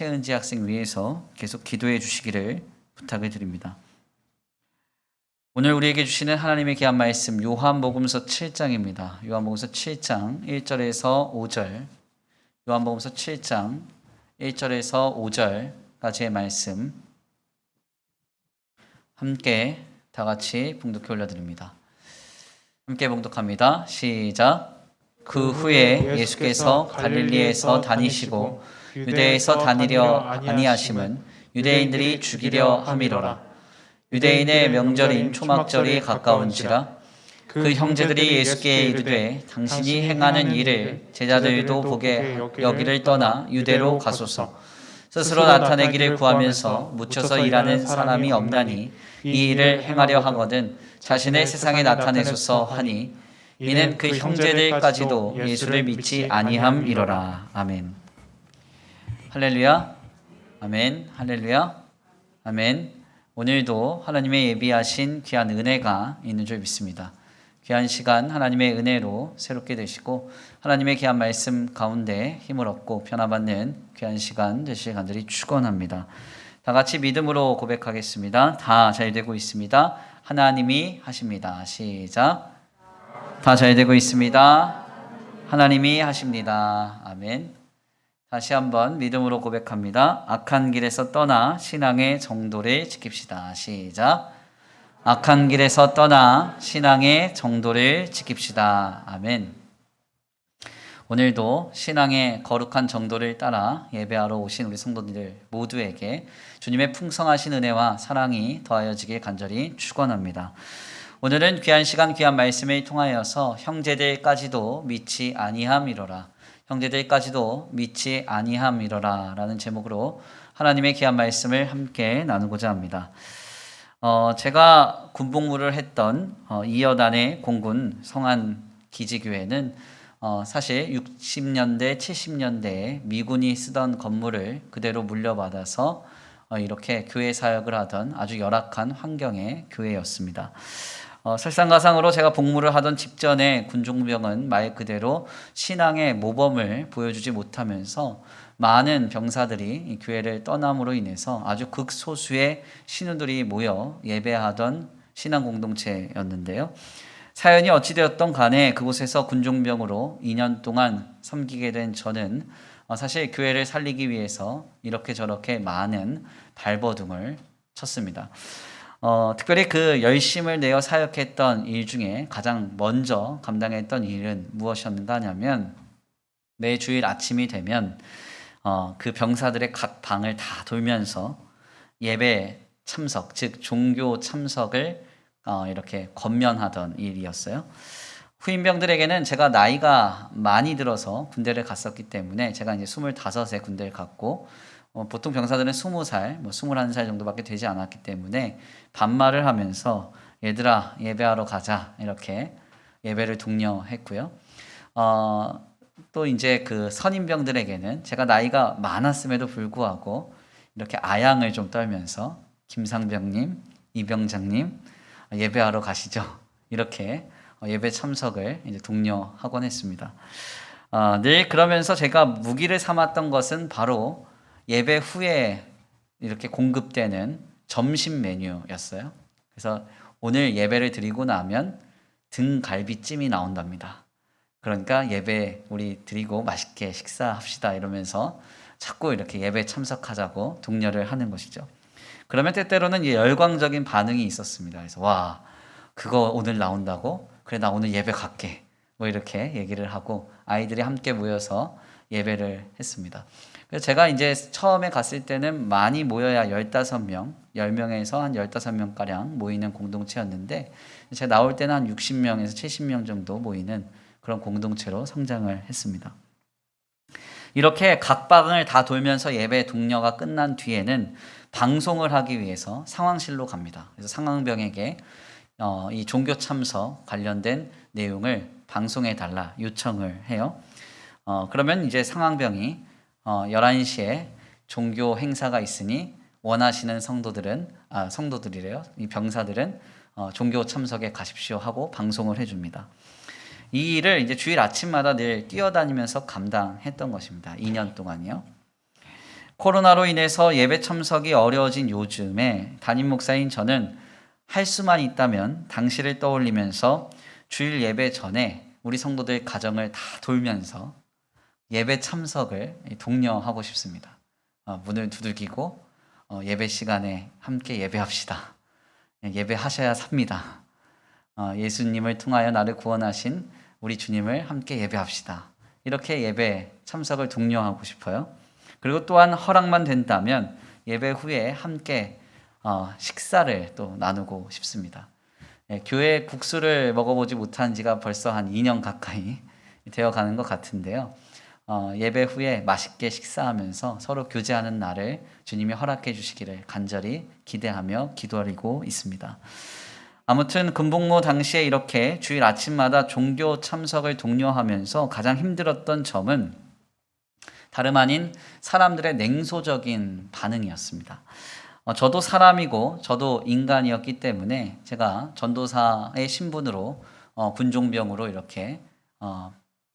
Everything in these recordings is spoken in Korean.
최은지 학생 위해서 계속 기도해 주시기를 부탁을 드립니다. 오늘 우리에게 주시는 하나님의 귀한 말씀 요한복음서 7장입니다. 요한복음서 7장 1절에서 5절, 요한복음서 7장 1절에서 5절까지의 말씀 함께 다 같이 봉독해 올려드립니다. 함께 봉독합니다. 시작. 그 후에 예수께서 갈릴리에서 다니시고 유대에서 다니려 아니하심은 유대인들이 죽이려 함이로라. 유대인의 명절인 초막절이 가까운지라. 그 형제들이 예수께 이르되 당신이 행하는 일을 제자들도 보게 여기를 떠나 유대로 가소서. 스스로 나타내기를 구하면서 묻혀서 일하는 사람이 없나니 이 일을 행하려 하거든 자신의 세상에 나타내소서 하니 이는 그 형제들까지도 예수를 믿지 아니함이로라. 아멘. 할렐루야. 아멘. 할렐루야. 아멘. 오늘도 하나님의 예비하신 귀한 은혜가 있는 줄 믿습니다. 귀한 시간 하나님의 은혜로 새롭게 되시고 하나님의 귀한 말씀 가운데 힘을 얻고 변화받는 귀한 시간 되실 간절히 축원합니다. 다 같이 믿음으로 고백하겠습니다. 다 잘 되고 있습니다. 하나님이 하십니다. 시작. 다 잘 되고 있습니다. 하나님이 하십니다. 아멘. 다시 한번 믿음으로 고백합니다. 악한 길에서 떠나 신앙의 정도를 지킵시다. 시작. 악한 길에서 떠나 신앙의 정도를 지킵시다. 아멘. 오늘도 신앙의 거룩한 정도를 따라 예배하러 오신 우리 성도들 모두에게 주님의 풍성하신 은혜와 사랑이 더하여지길 간절히 축원합니다. 오늘은 귀한 시간 귀한 말씀을 통하여서 형제들까지도 믿지 아니함이로라. 형제들까지도 믿지 아니함이로라 라는 제목으로 하나님의 귀한 말씀을 함께 나누고자 합니다. 제가 군복무를 했던 이여단의 공군 성안 기지교회는 사실 60년대, 70년대에 미군이 쓰던 건물을 그대로 물려받아서 이렇게 교회 사역을 하던 아주 열악한 환경의 교회였습니다. 설상가상으로 제가 복무를 하던 직전에 군종병은 말 그대로 신앙의 모범을 보여주지 못하면서 많은 병사들이 이 교회를 떠남으로 인해서 아주 극소수의 신우들이 모여 예배하던 신앙 공동체였는데요. 사연이 어찌되었던 간에 그곳에서 군종병으로 2년 동안 섬기게 된 저는 사실 교회를 살리기 위해서 이렇게 저렇게 많은 발버둥을 쳤습니다. 특별히 그 열심을 내어 사역했던 일 중에 가장 먼저 감당했던 일은 무엇이었는가 하냐면 매 주일 아침이 되면 그 병사들의 각 방을 다 돌면서 예배 참석, 즉 종교 참석을 이렇게 권면하던 일이었어요. 후임병들에게는 제가 나이가 많이 들어서 군대를 갔었기 때문에 제가 이제 25세 군대를 갔고 보통 병사들은 20살, 21살 정도밖에 되지 않았기 때문에 반말을 하면서 얘들아 예배하러 가자 이렇게 예배를 독려했고요. 또 이제 그 선임병들에게는 제가 나이가 많았음에도 불구하고 이렇게 아양을 좀 떨면서 김상병님, 이병장님 예배하러 가시죠. 이렇게 예배 참석을 이제 독려하곤 했습니다. 늘 그러면서 제가 무기를 삼았던 것은 바로 예배 후에 이렇게 공급되는 점심 메뉴였어요. 그래서 오늘 예배를 드리고 나면 등갈비찜이 나온답니다. 그러니까 예배 우리 드리고 맛있게 식사합시다 이러면서 자꾸 이렇게 예배 참석하자고 독려를 하는 것이죠. 그러면 때때로는 열광적인 반응이 있었습니다. 그래서 와 그거 오늘 나온다고? 그래 나 오늘 예배 갈게. 뭐 이렇게 얘기를 하고 아이들이 함께 모여서 예배를 했습니다. 그래서 제가 이제 처음에 갔을 때는 많이 모여야 15명, 10명에서 한 15명가량 모이는 공동체였는데 제가 나올 때는 한 60명에서 70명 정도 모이는 그런 공동체로 성장을 했습니다. 이렇게 각 방을 다 돌면서 예배 독려가 끝난 뒤에는 방송을 하기 위해서 상황실로 갑니다. 그래서 상황병에게 이 종교 참석 관련된 내용을 방송해 달라 요청을 해요. 그러면 이제 상황병이 11시에 종교 행사가 있으니 원하시는 성도들이래요. 이 병사들은 종교 참석에 가십시오 하고 방송을 해줍니다. 이 일을 이제 주일 아침마다 늘 뛰어다니면서 감당했던 것입니다. 2년 동안이요. 코로나로 인해서 예배 참석이 어려워진 요즘에 담임 목사인 저는 할 수만 있다면 당시를 떠올리면서 주일 예배 전에 우리 성도들 가정을 다 돌면서 예배 참석을 독려하고 싶습니다. 문을 두들기고 예배 시간에 함께 예배합시다. 예배하셔야 삽니다. 예수님을 통하여 나를 구원하신 우리 주님을 함께 예배합시다. 이렇게 예배 참석을 독려하고 싶어요. 그리고 또한 허락만 된다면 예배 후에 함께 식사를 또 나누고 싶습니다. 교회 국수를 먹어보지 못한 지가 벌써 한 2년 가까이 되어 가는 것 같은데요. 예배 후에 맛있게 식사하면서 서로 교제하는 날을 주님이 허락해 주시기를 간절히 기대하며 기도하고 있습니다. 아무튼 금복무 당시에 이렇게 주일 아침마다 종교 참석을 독려하면서 가장 힘들었던 점은 다름 아닌 사람들의 냉소적인 반응이었습니다. 저도 사람이고 저도 인간이었기 때문에 제가 전도사의 신분으로 군종병으로 이렇게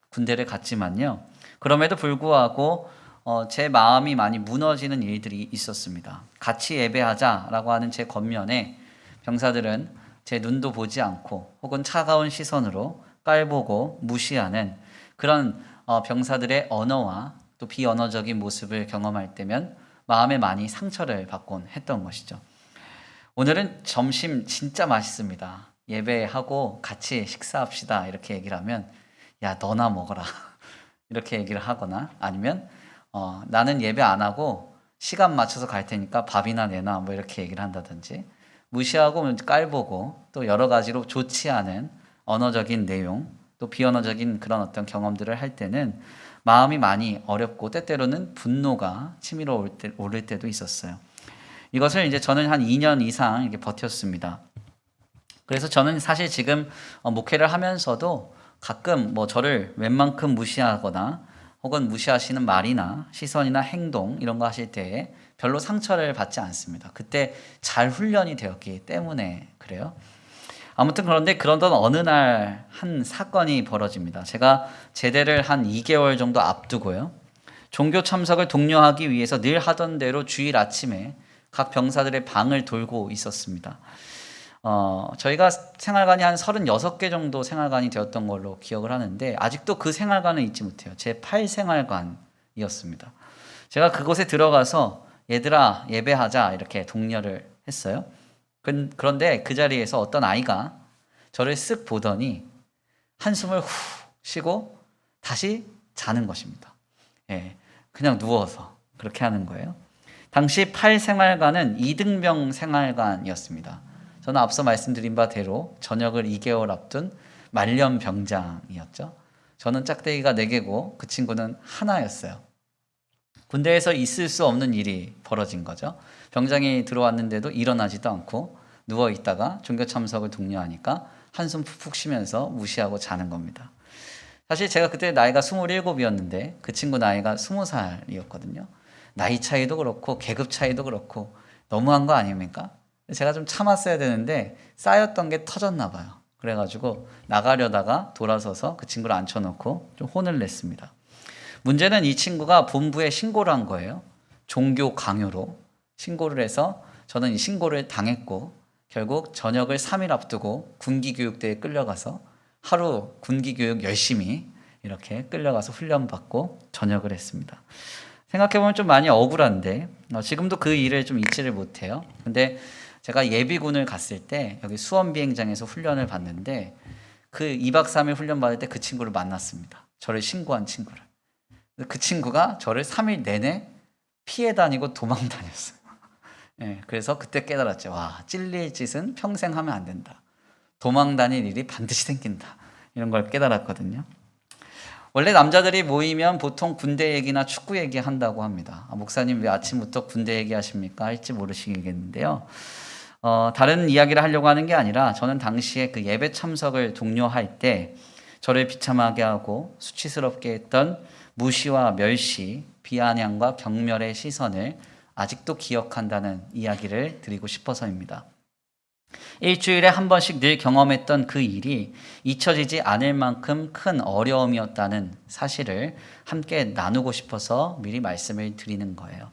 군대를 갔지만요. 그럼에도 불구하고 제 마음이 많이 무너지는 일들이 있었습니다. 같이 예배하자라고 하는 제 겉면에 병사들은 제 눈도 보지 않고 혹은 차가운 시선으로 깔보고 무시하는 그런 병사들의 언어와 또 비언어적인 모습을 경험할 때면 마음에 많이 상처를 받곤 했던 것이죠. 오늘은 점심 진짜 맛있습니다. 예배하고 같이 식사합시다. 이렇게 얘기를 하면 야 너나 먹어라. 이렇게 얘기를 하거나 아니면 나는 예배 안 하고 시간 맞춰서 갈 테니까 밥이나 내놔 뭐 이렇게 얘기를 한다든지 무시하고 깔보고 또 여러 가지로 좋지 않은 언어적인 내용 또 비언어적인 그런 어떤 경험들을 할 때는 마음이 많이 어렵고 때때로는 분노가 치밀어 오를 때도 있었어요. 이것을 이제 저는 한 2년 이상 이렇게 버텼습니다. 그래서 저는 사실 지금 목회를 하면서도 가끔 뭐 저를 웬만큼 무시하거나 혹은 무시하시는 말이나 시선이나 행동 이런 거 하실 때에 별로 상처를 받지 않습니다. 그때 잘 훈련이 되었기 때문에 그래요. 아무튼 그런데 그러던 어느 날 한 사건이 벌어집니다. 제가 제대를 한 2개월 정도 앞두고요. 종교 참석을 독려하기 위해서 늘 하던 대로 주일 아침에 각 병사들의 방을 돌고 있었습니다. 저희가 생활관이 한 36개 정도 생활관이 되었던 걸로 기억을 하는데 아직도 그 생활관을 잊지 못해요. 제 8생활관이었습니다. 제가 그곳에 들어가서 얘들아 예배하자 이렇게 독려를 했어요. 그런데 그 자리에서 어떤 아이가 저를 쓱 보더니 한숨을 후 쉬고 다시 자는 것입니다. 그냥 누워서 그렇게 하는 거예요. 당시 8생활관은 이등병 생활관이었습니다. 저는 앞서 말씀드린 바대로 전역을 2개월 앞둔 말년병장이었죠. 저는 짝대기가 4개고 그 친구는 하나였어요. 군대에서 있을 수 없는 일이 벌어진 거죠. 병장이 들어왔는데도 일어나지도 않고 누워 있다가 종교 참석을 독려하니까 한숨 푹푹 쉬면서 무시하고 자는 겁니다. 사실 제가 그때 나이가 27이었는데 그 친구 나이가 20살이었거든요. 나이 차이도 그렇고 계급 차이도 그렇고 너무한 거 아닙니까? 제가 좀 참았어야 되는데 쌓였던 게 터졌나 봐요. 그래가지고 나가려다가 돌아서서 그 친구를 앉혀놓고 좀 혼을 냈습니다. 문제는 이 친구가 본부에 신고를 한 거예요. 종교 강요로 신고를 해서 저는 이 신고를 당했고 결국 전역을 3일 앞두고 군기교육대에 끌려가서 하루 군기교육 열심히 이렇게 끌려가서 훈련받고 전역을 했습니다. 생각해보면 좀 많이 억울한데 지금도 그 일을 좀 잊지를 못해요. 근데 제가 예비군을 갔을 때 여기 수원비행장에서 훈련을 받는데 그 2박 3일 훈련 받을 때 그 친구를 만났습니다. 저를 신고한 친구를. 그 친구가 저를 3일 내내 피해 다니고 도망 다녔어요. 그래서 그때 깨달았죠. 와, 찔릴 짓은 평생 하면 안 된다. 도망 다닐 일이 반드시 생긴다. 이런 걸 깨달았거든요. 원래 남자들이 모이면 보통 군대 얘기나 축구 얘기 한다고 합니다. 목사님 왜 아침부터 군대 얘기하십니까? 할지 모르시겠는데요. 다른 이야기를 하려고 하는 게 아니라 저는 당시에 그 예배 참석을 독려할 때 저를 비참하게 하고 수치스럽게 했던 무시와 멸시, 비아냥과 경멸의 시선을 아직도 기억한다는 이야기를 드리고 싶어서입니다. 일주일에 한 번씩 늘 경험했던 그 일이 잊혀지지 않을 만큼 큰 어려움이었다는 사실을 함께 나누고 싶어서 미리 말씀을 드리는 거예요.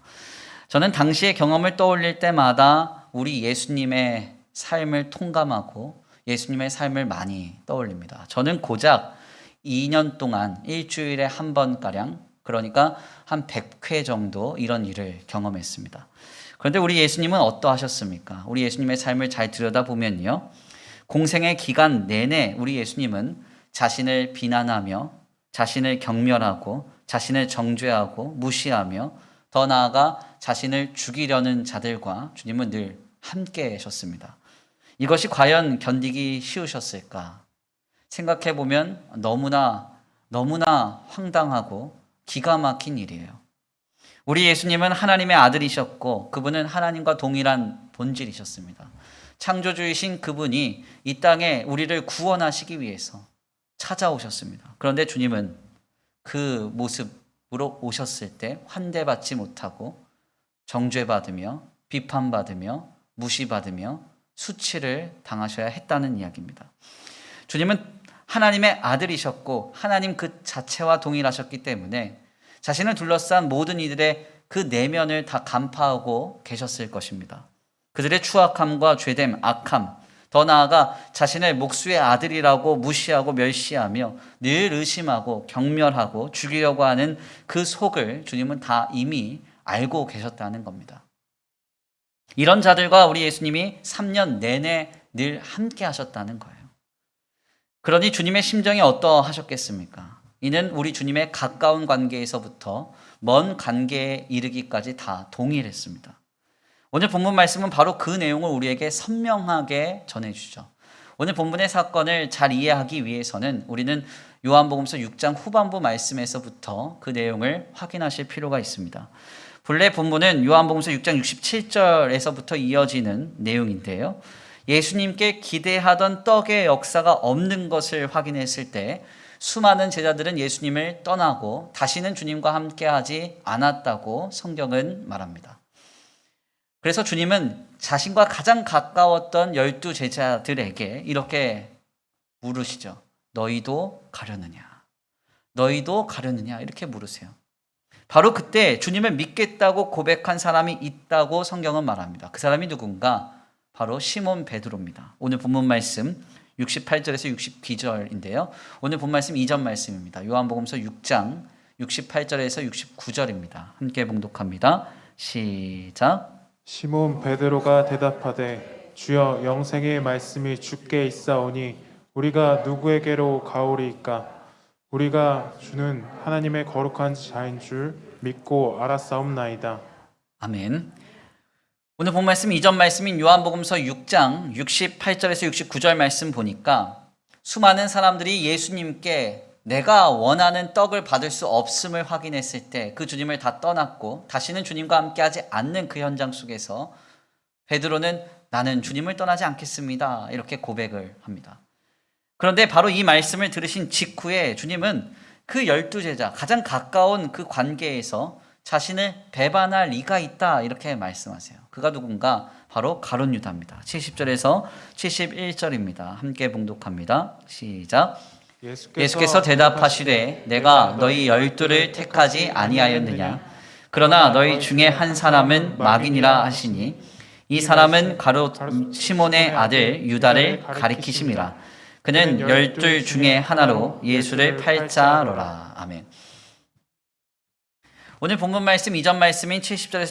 저는 당시의 경험을 떠올릴 때마다 우리 예수님의 삶을 통감하고 예수님의 삶을 많이 떠올립니다. 저는 고작 2년 동안 일주일에 한 번가량, 그러니까 한 100회 정도 이런 일을 경험했습니다. 그런데 우리 예수님은 어떠하셨습니까? 우리 예수님의 삶을 잘 들여다보면요, 공생의 기간 내내 우리 예수님은 자신을 비난하며 자신을 경멸하고 자신을 정죄하고 무시하며 더 나아가 자신을 죽이려는 자들과 주님은 늘 함께 계셨습니다. 이것이 과연 견디기 쉬우셨을까? 생각해보면 너무나 황당하고 기가 막힌 일이에요. 우리 예수님은 하나님의 아들이셨고 그분은 하나님과 동일한 본질이셨습니다. 창조주이신 그분이 이 땅에 우리를 구원하시기 위해서 찾아오셨습니다. 그런데 주님은 그 모습으로 오셨을 때 환대받지 못하고 정죄받으며 비판받으며 무시받으며 수치를 당하셔야 했다는 이야기입니다. 주님은 하나님의 아들이셨고 하나님 그 자체와 동일하셨기 때문에 자신을 둘러싼 모든 이들의 그 내면을 다 간파하고 계셨을 것입니다. 그들의 추악함과 죄됨, 악함, 더 나아가 자신을 목수의 아들이라고 무시하고 멸시하며 늘 의심하고 경멸하고 죽이려고 하는 그 속을 주님은 다 이미 알고 계셨다는 겁니다. 이런 자들과 우리 예수님이 3년 내내 늘 함께 하셨다는 거예요. 그러니 주님의 심정이 어떠하셨겠습니까? 이는 우리 주님의 가까운 관계에서부터 먼 관계에 이르기까지 다 동일했습니다. 오늘 본문 말씀은 바로 그 내용을 우리에게 선명하게 전해주죠. 오늘 본문의 사건을 잘 이해하기 위해서는 우리는 요한복음서 6장 후반부 말씀에서부터 그 내용을 확인하실 필요가 있습니다. 본래 본문은 요한복음서 6장 67절에서부터 이어지는 내용인데요. 예수님께 기대하던 떡의 역사가 없는 것을 확인했을 때 수많은 제자들은 예수님을 떠나고 다시는 주님과 함께하지 않았다고 성경은 말합니다. 그래서 주님은 자신과 가장 가까웠던 12 제자들에게 이렇게 물으시죠. 너희도 가려느냐? 너희도 가려느냐? 이렇게 물으세요. 바로 그때 주님을 믿겠다고 고백한 사람이 있다고 성경은 말합니다. 그 사람이 누군가? 바로 시몬 베드로입니다. 오늘 본문 말씀 68절에서 69절인데요. 오늘 본 말씀 이전 말씀입니다. 요한복음서 6장 68절에서 69절입니다. 함께 봉독합니다. 시작. 시몬 베드로가 대답하되 주여 영생의 말씀이 주께 있사오니 우리가 누구에게로 가오리이까? 우리가 주는 하나님의 거룩한 자인 줄 믿고 알았사옵나이다. 아멘. 오늘 본 말씀 이전 말씀인 요한복음서 6장 68절에서 69절 말씀 보니까 수많은 사람들이 예수님께 내가 원하는 떡을 받을 수 없음을 확인했을 때 그 주님을 다 떠났고 다시는 주님과 함께하지 않는 그 현장 속에서 베드로는 나는 주님을 떠나지 않겠습니다. 이렇게 고백을 합니다. 그런데 바로 이 말씀을 들으신 직후에 주님은 그 12 제자, 가장 가까운 그 관계에서 자신을 배반할 리가 있다 이렇게 말씀하세요. 그가 누군가? 바로 가룟 유다입니다. 70절에서 71절입니다. 함께 봉독합니다. 시작. 예수께서 대답하시되 내가 너희 12를 택하지 아니하였느냐? 그러나 너희 중에 한 사람은 마귀니라 하시니 이 사람은 가룟 시몬의 아들 유다를 가리키심이라. 그는 12 중에 하나로 예수를 팔자로라. 아멘. 오늘 본문 말씀 이전 말씀인 70절에서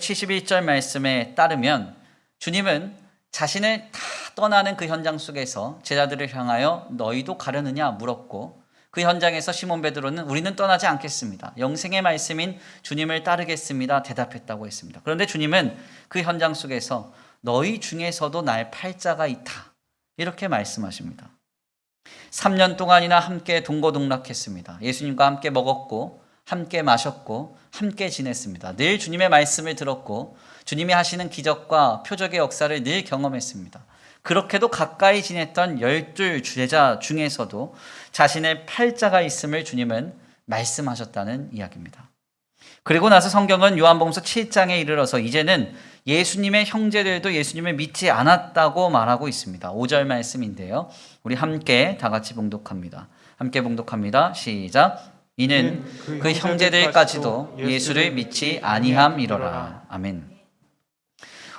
71절 말씀에 따르면 주님은 자신을 다 떠나는 그 현장 속에서 제자들을 향하여 너희도 가려느냐 물었고 그 현장에서 시몬 베드로는 우리는 떠나지 않겠습니다. 영생의 말씀인 주님을 따르겠습니다. 대답했다고 했습니다. 그런데 주님은 그 현장 속에서 너희 중에서도 날 팔자가 있다. 이렇게 말씀하십니다. 3년 동안이나 함께 동고동락했습니다. 예수님과 함께 먹었고 함께 마셨고 함께 지냈습니다. 늘 주님의 말씀을 들었고 주님이 하시는 기적과 표적의 역사를 늘 경험했습니다. 그렇게도 가까이 지냈던 12 제자 중에서도 자신의 팔자가 있음을 주님은 말씀하셨다는 이야기입니다. 그리고 나서 성경은 요한복음서 7장에 이르러서 이제는 예수님의 형제들도 예수님을 믿지 않았다고 말하고 있습니다. 5절 말씀인데요. 우리 함께 다 같이 봉독합니다. 함께 봉독합니다. 시작. 이는 그 형제들까지도 예수를 믿지 아니함이로라. 아멘.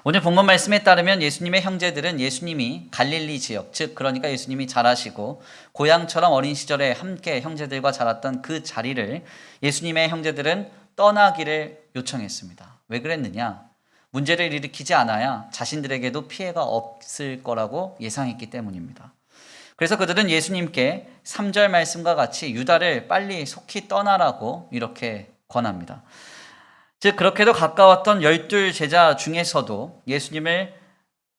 오늘 본문 말씀에 따르면 예수님의 형제들은 예수님이 갈릴리 지역, 즉 그러니까 예수님이 자라시고 고향처럼 어린 시절에 함께 형제들과 자랐던 그 자리를 예수님의 형제들은 떠나기를 요청했습니다. 왜 그랬느냐? 문제를 일으키지 않아야 자신들에게도 피해가 없을 거라고 예상했기 때문입니다. 그래서 그들은 예수님께 3절 말씀과 같이 유다를 빨리 속히 떠나라고 이렇게 권합니다. 즉 그렇게도 가까웠던 12 제자 중에서도 예수님을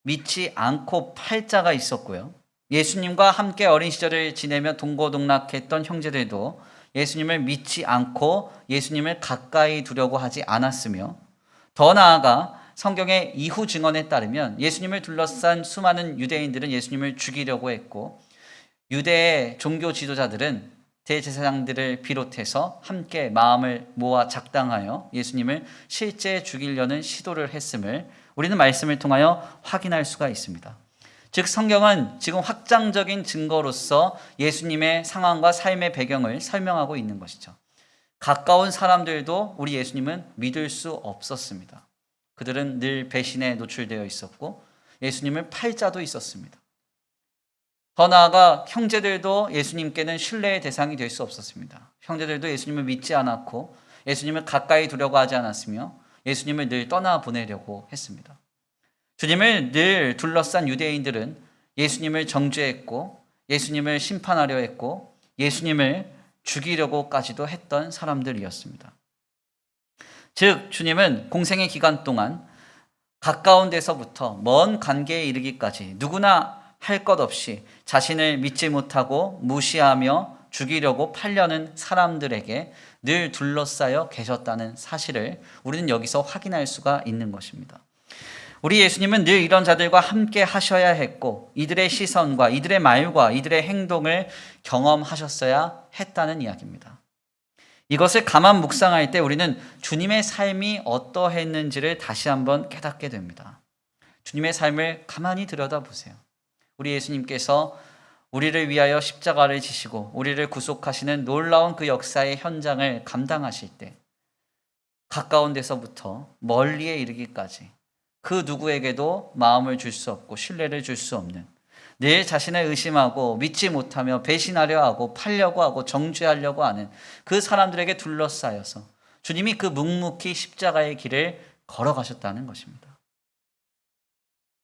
믿지 않고 팔 자가 있었고요. 예수님과 함께 어린 시절을 지내며 동고동락했던 형제들도 예수님을 믿지 않고 예수님을 가까이 두려고 하지 않았으며, 더 나아가 성경의 이후 증언에 따르면 예수님을 둘러싼 수많은 유대인들은 예수님을 죽이려고 했고, 유대의 종교 지도자들은 대제사장들을 비롯해서 함께 마음을 모아 작당하여 예수님을 실제 죽이려는 시도를 했음을 우리는 말씀을 통하여 확인할 수가 있습니다. 즉 성경은 지금 확장적인 증거로서 예수님의 상황과 삶의 배경을 설명하고 있는 것이죠. 가까운 사람들도 우리 예수님은 믿을 수 없었습니다. 그들은 늘 배신에 노출되어 있었고 예수님을 팔 자도 있었습니다. 더 나아가 형제들도 예수님께는 신뢰의 대상이 될 수 없었습니다. 형제들도 예수님을 믿지 않았고 예수님을 가까이 두려고 하지 않았으며 예수님을 늘 떠나보내려고 했습니다. 주님을 늘 둘러싼 유대인들은 예수님을 정죄했고 예수님을 심판하려 했고 예수님을 죽이려고까지도 했던 사람들이었습니다. 즉 주님은 공생의 기간 동안 가까운 데서부터 먼 관계에 이르기까지 누구나 할 것 없이 자신을 믿지 못하고 무시하며 죽이려고 팔려는 사람들에게 늘 둘러싸여 계셨다는 사실을 우리는 여기서 확인할 수가 있는 것입니다. 우리 예수님은 늘 이런 자들과 함께 하셔야 했고 이들의 시선과 이들의 말과 이들의 행동을 경험하셨어야 했다는 이야기입니다. 이것을 가만 묵상할 때 우리는 주님의 삶이 어떠했는지를 다시 한번 깨닫게 됩니다. 주님의 삶을 가만히 들여다보세요. 우리 예수님께서 우리를 위하여 십자가를 지시고 우리를 구속하시는 놀라운 그 역사의 현장을 감당하실 때 가까운 데서부터 멀리에 이르기까지 그 누구에게도 마음을 줄 수 없고 신뢰를 줄 수 없는, 늘 자신을 의심하고 믿지 못하며 배신하려 하고 팔려고 하고 정죄하려고 하는 그 사람들에게 둘러싸여서 주님이 그 묵묵히 십자가의 길을 걸어가셨다는 것입니다.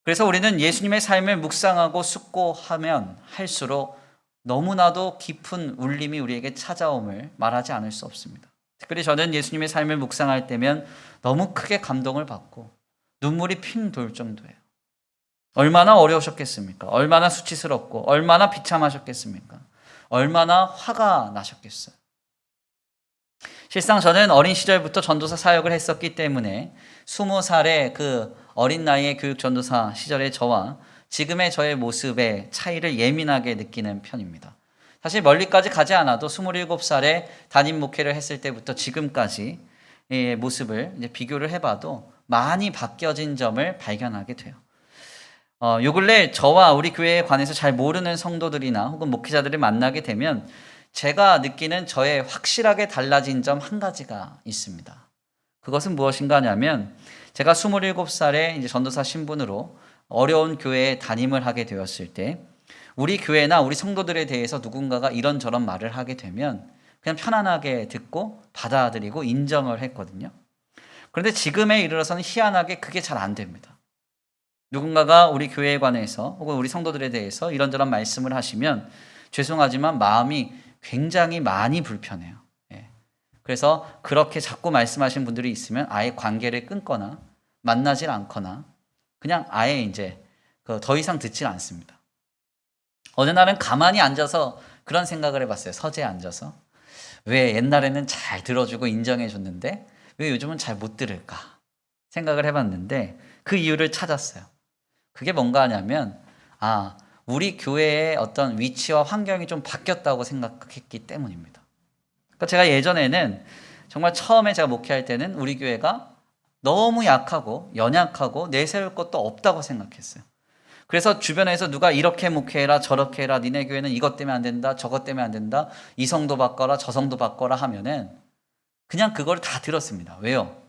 그래서 우리는 예수님의 삶을 묵상하고 숙고하면 할수록 너무나도 깊은 울림이 우리에게 찾아옴을 말하지 않을 수 없습니다. 특별히 저는 예수님의 삶을 묵상할 때면 너무 크게 감동을 받고 눈물이 핑 돌 정도예요. 얼마나 어려우셨겠습니까? 얼마나 수치스럽고 얼마나 비참하셨겠습니까? 얼마나 화가 나셨겠어요. 실상 저는 어린 시절부터 전도사 사역을 했었기 때문에 20살의 그 어린 나이의 교육 전도사 시절의 저와 지금의 저의 모습의 차이를 예민하게 느끼는 편입니다. 사실 멀리까지 가지 않아도 27살에 담임 목회를 했을 때부터 지금까지의 모습을 이제 비교를 해봐도 많이 바뀌어진 점을 발견하게 돼요. 요 근래 저와 우리 교회에 관해서 잘 모르는 성도들이나 혹은 목회자들을 만나게 되면 제가 느끼는 저의 확실하게 달라진 점 한 가지가 있습니다. 그것은 무엇인가 하냐면 제가 27살에 이제 전도사 신분으로 어려운 교회에 담임을 하게 되었을 때 우리 교회나 우리 성도들에 대해서 누군가가 이런저런 말을 하게 되면 그냥 편안하게 듣고 받아들이고 인정을 했거든요. 그런데 지금에 이르러서는 희한하게 그게 잘 안 됩니다. 누군가가 우리 교회에 관해서 혹은 우리 성도들에 대해서 이런저런 말씀을 하시면 죄송하지만 마음이 굉장히 많이 불편해요. 그래서 그렇게 자꾸 말씀하시는 분들이 있으면 아예 관계를 끊거나 만나질 않거나 그냥 아예 이제 더 이상 듣질 않습니다. 어느 날은 가만히 앉아서 그런 생각을 해봤어요. 서재에 앉아서. 왜 옛날에는 잘 들어주고 인정해줬는데 왜 요즘은 잘 못 들을까 생각을 해봤는데 그 이유를 찾았어요. 그게 뭔가 하냐면 우리 교회의 어떤 위치와 환경이 좀 바뀌었다고 생각했기 때문입니다. 그러니까 제가 예전에는 정말 처음에 제가 목회할 때는 우리 교회가 너무 약하고 연약하고 내세울 것도 없다고 생각했어요. 그래서 주변에서 누가 이렇게 목회해라 저렇게 해라 니네 교회는 이것 때문에 안 된다 저것 때문에 안 된다 이 성도 바꿔라 저 성도 바꿔라 하면은 그냥 그걸 다 들었습니다. 왜요?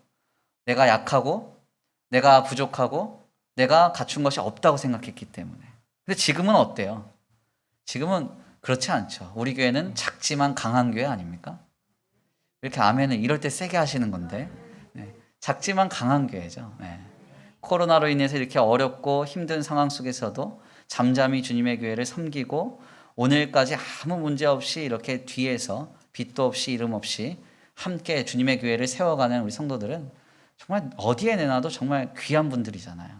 내가 약하고 내가 부족하고 내가 갖춘 것이 없다고 생각했기 때문에. 근데 지금은 어때요? 지금은 그렇지 않죠. 우리 교회는 작지만 강한 교회 아닙니까? 이렇게 아멘을 이럴 때 세게 하시는 건데 작지만 강한 교회죠. 코로나로 인해서 이렇게 어렵고 힘든 상황 속에서도 잠잠히 주님의 교회를 섬기고 오늘까지 아무 문제 없이 이렇게 뒤에서 빛도 없이 이름 없이 함께 주님의 교회를 세워가는 우리 성도들은 정말 어디에 내놔도 정말 귀한 분들이잖아요.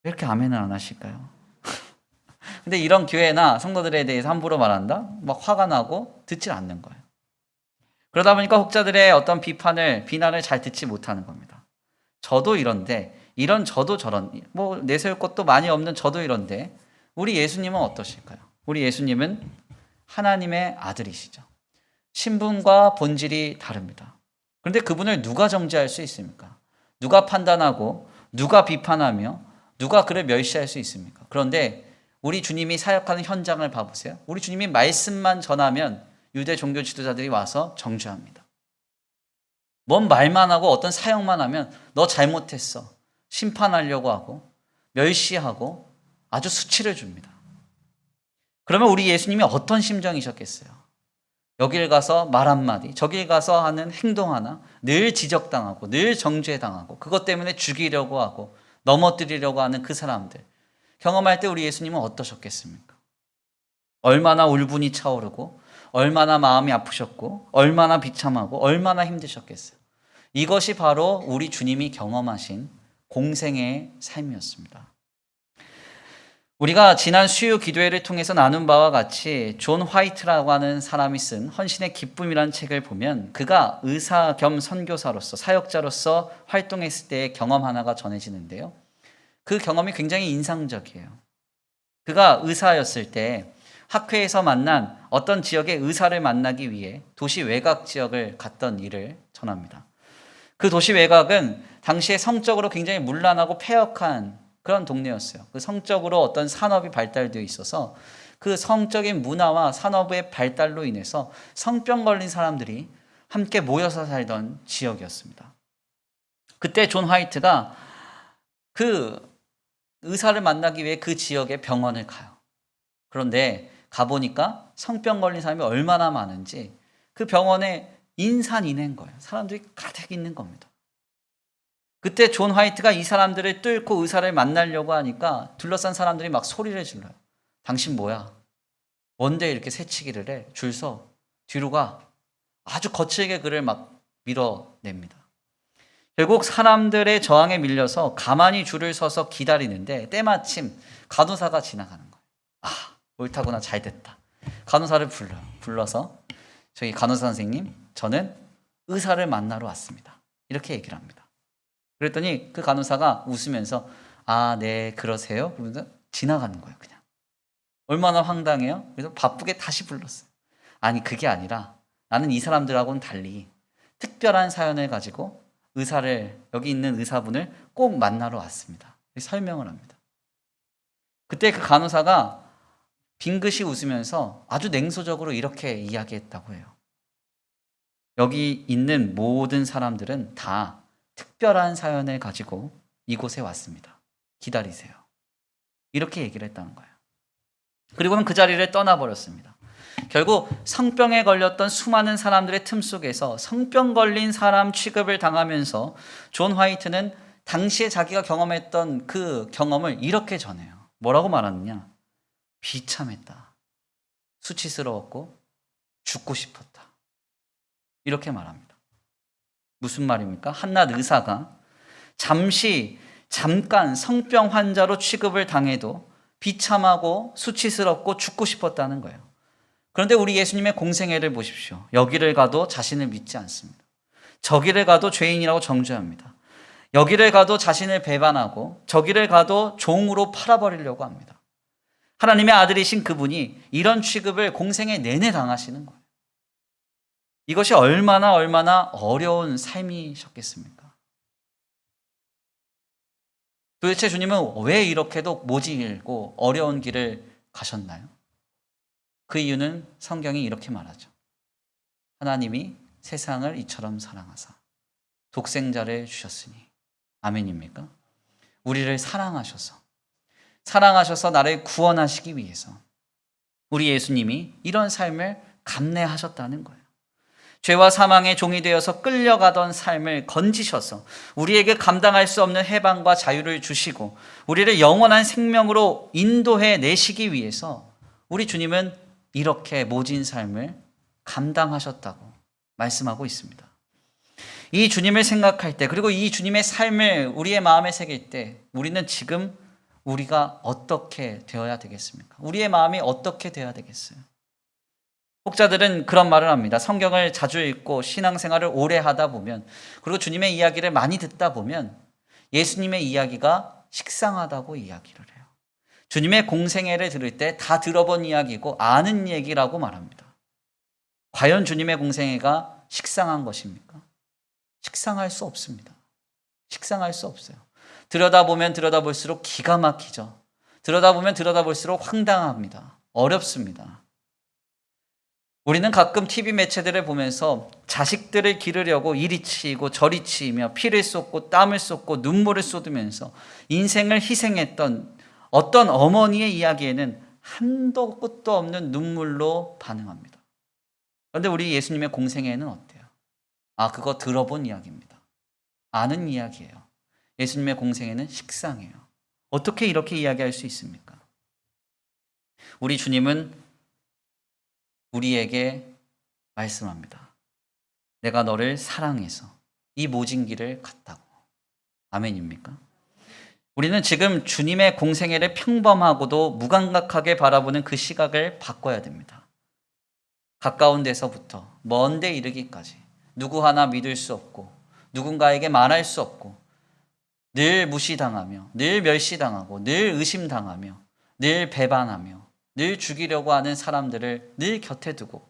왜 이렇게 아멘을 안 하실까요? 근데 이런 교회나 성도들에 대해서 함부로 말한다? 막 화가 나고 듣질 않는 거예요. 그러다 보니까 혹자들의 어떤 비난을 잘 듣지 못하는 겁니다. 저도 이런데, 이런 저도 저런, 뭐 내세울 것도 많이 없는 저도 이런데, 우리 예수님은 어떠실까요? 우리 예수님은 하나님의 아들이시죠. 신분과 본질이 다릅니다. 그런데 그분을 누가 정죄할 수 있습니까? 누가 판단하고, 누가 비판하며, 누가 그를 멸시할 수 있습니까? 그런데 우리 주님이 사역하는 현장을 봐보세요. 우리 주님이 말씀만 전하면 유대 종교 지도자들이 와서 정죄합니다. 뭔 말만 하고 어떤 사역만 하면 너 잘못했어. 심판하려고 하고 멸시하고 아주 수치를 줍니다. 그러면 우리 예수님이 어떤 심정이셨겠어요? 여길 가서 말 한마디, 저길 가서 하는 행동 하나 늘 지적당하고 늘 정죄당하고 그것 때문에 죽이려고 하고 넘어뜨리려고 하는 그 사람들 경험할 때 우리 예수님은 어떠셨겠습니까? 얼마나 울분이 차오르고 얼마나 마음이 아프셨고 얼마나 비참하고 얼마나 힘드셨겠어요. 이것이 바로 우리 주님이 경험하신 공생애의 삶이었습니다. 우리가 지난 수요 기도회를 통해서 나눈 바와 같이 존 화이트라고 하는 사람이 쓴 헌신의 기쁨이라는 책을 보면 그가 의사 겸 선교사로서 사역자로서 활동했을 때의 경험 하나가 전해지는데요. 그 경험이 굉장히 인상적이에요. 그가 의사였을 때 학회에서 만난 어떤 지역의 의사를 만나기 위해 도시 외곽 지역을 갔던 일을 전합니다. 그 도시 외곽은 당시에 성적으로 굉장히 문란하고 폐역한 그런 동네였어요. 그 성적으로 어떤 산업이 발달되어 있어서 그 성적인 문화와 산업의 발달로 인해서 성병 걸린 사람들이 함께 모여서 살던 지역이었습니다. 그때 존 화이트가 그 의사를 만나기 위해 그 지역의 병원을 가요. 그런데 가보니까 성병 걸린 사람이 얼마나 많은지 그 병원에 인산인해인 거예요. 사람들이 가득 있는 겁니다. 그때 존 화이트가 이 사람들을 뚫고 의사를 만나려고 하니까 둘러싼 사람들이 막 소리를 질러요. 당신 뭐야? 뭔데 이렇게 새치기를 해? 줄 서 뒤로 가. 아주 거칠게 그를 막 밀어냅니다. 결국 사람들의 저항에 밀려서 가만히 줄을 서서 기다리는데 때마침 간호사가 지나가는 거예요. 아, 옳다구나. 잘 됐다. 간호사를 불러요. 불러서 저기 간호사 선생님, 저는 의사를 만나러 왔습니다. 이렇게 얘기를 합니다. 그랬더니 그 간호사가 웃으면서 아, 네, 그러세요? 그러면서 지나가는 거예요, 그냥. 얼마나 황당해요? 그래서 바쁘게 다시 불렀어요. 아니, 그게 아니라 나는 이 사람들하고는 달리 특별한 사연을 가지고 여기 있는 의사분을 꼭 만나러 왔습니다. 설명을 합니다. 그때 그 간호사가 빙긋이 웃으면서 아주 냉소적으로 이렇게 이야기했다고 해요. 여기 있는 모든 사람들은 다 특별한 사연을 가지고 이곳에 왔습니다. 기다리세요. 이렇게 얘기를 했다는 거예요. 그리고는 그 자리를 떠나버렸습니다. 결국 성병에 걸렸던 수많은 사람들의 틈 속에서 성병 걸린 사람 취급을 당하면서 존 화이트는 당시에 자기가 경험했던 그 경험을 이렇게 전해요. 뭐라고 말하느냐? 비참했다. 수치스러웠고 죽고 싶었다. 이렇게 말합니다. 무슨 말입니까? 한낱 의사가 잠깐 성병 환자로 취급을 당해도 비참하고 수치스럽고 죽고 싶었다는 거예요. 그런데 우리 예수님의 공생애를 보십시오. 여기를 가도 자신을 믿지 않습니다. 저기를 가도 죄인이라고 정죄합니다. 여기를 가도 자신을 배반하고 저기를 가도 종으로 팔아버리려고 합니다. 하나님의 아들이신 그분이 이런 취급을 공생애 내내 당하시는 거예요. 이것이 얼마나 어려운 삶이셨겠습니까? 도대체 주님은 왜 이렇게도 모질고 어려운 길을 가셨나요? 그 이유는 성경이 이렇게 말하죠. 하나님이 세상을 이처럼 사랑하사 독생자를 주셨으니. 아멘입니까? 우리를 사랑하셔서 나를 구원하시기 위해서 우리 예수님이 이런 삶을 감내하셨다는 거예요. 죄와 사망의 종이 되어서 끌려가던 삶을 건지셔서 우리에게 감당할 수 없는 해방과 자유를 주시고 우리를 영원한 생명으로 인도해 내시기 위해서 우리 주님은 이렇게 모진 삶을 감당하셨다고 말씀하고 있습니다. 이 주님을 생각할 때, 그리고 이 주님의 삶을 우리의 마음에 새길 때 우리는 지금 우리가 어떻게 되어야 되겠습니까? 우리의 마음이 어떻게 되어야 되겠어요? 혹자들은 그런 말을 합니다. 성경을 자주 읽고 신앙생활을 오래 하다 보면, 그리고 주님의 이야기를 많이 듣다 보면 예수님의 이야기가 식상하다고 이야기를 해요. 주님의 공생애를 들을 때 다 들어본 이야기고 아는 얘기라고 말합니다. 과연 주님의 공생애가 식상한 것입니까? 식상할 수 없습니다. 식상할 수 없어요. 들여다보면 들여다볼수록 기가 막히죠. 들여다보면 들여다볼수록 황당합니다. 어렵습니다. 우리는 가끔 TV 매체들을 보면서 자식들을 기르려고 이리 치이고 저리 치이며 피를 쏟고 땀을 쏟고 눈물을 쏟으면서 인생을 희생했던 어떤 어머니의 이야기에는 한도 끝도 없는 눈물로 반응합니다. 그런데 우리 예수님의 공생애는 어때요? 그거 들어본 이야기입니다. 아는 이야기예요. 예수님의 공생애는 식상해요. 어떻게 이렇게 이야기할 수 있습니까? 우리 주님은 우리에게 말씀합니다. 내가 너를 사랑해서 이 모진 길을 갔다고. 아멘입니까? 우리는 지금 주님의 공생애를 평범하고도 무감각하게 바라보는 그 시각을 바꿔야 됩니다. 가까운 데서부터 먼 데 이르기까지 누구 하나 믿을 수 없고 누군가에게 말할 수 없고 늘 무시당하며 늘 멸시당하고 늘 의심당하며 늘 배반하며 늘 죽이려고 하는 사람들을 늘 곁에 두고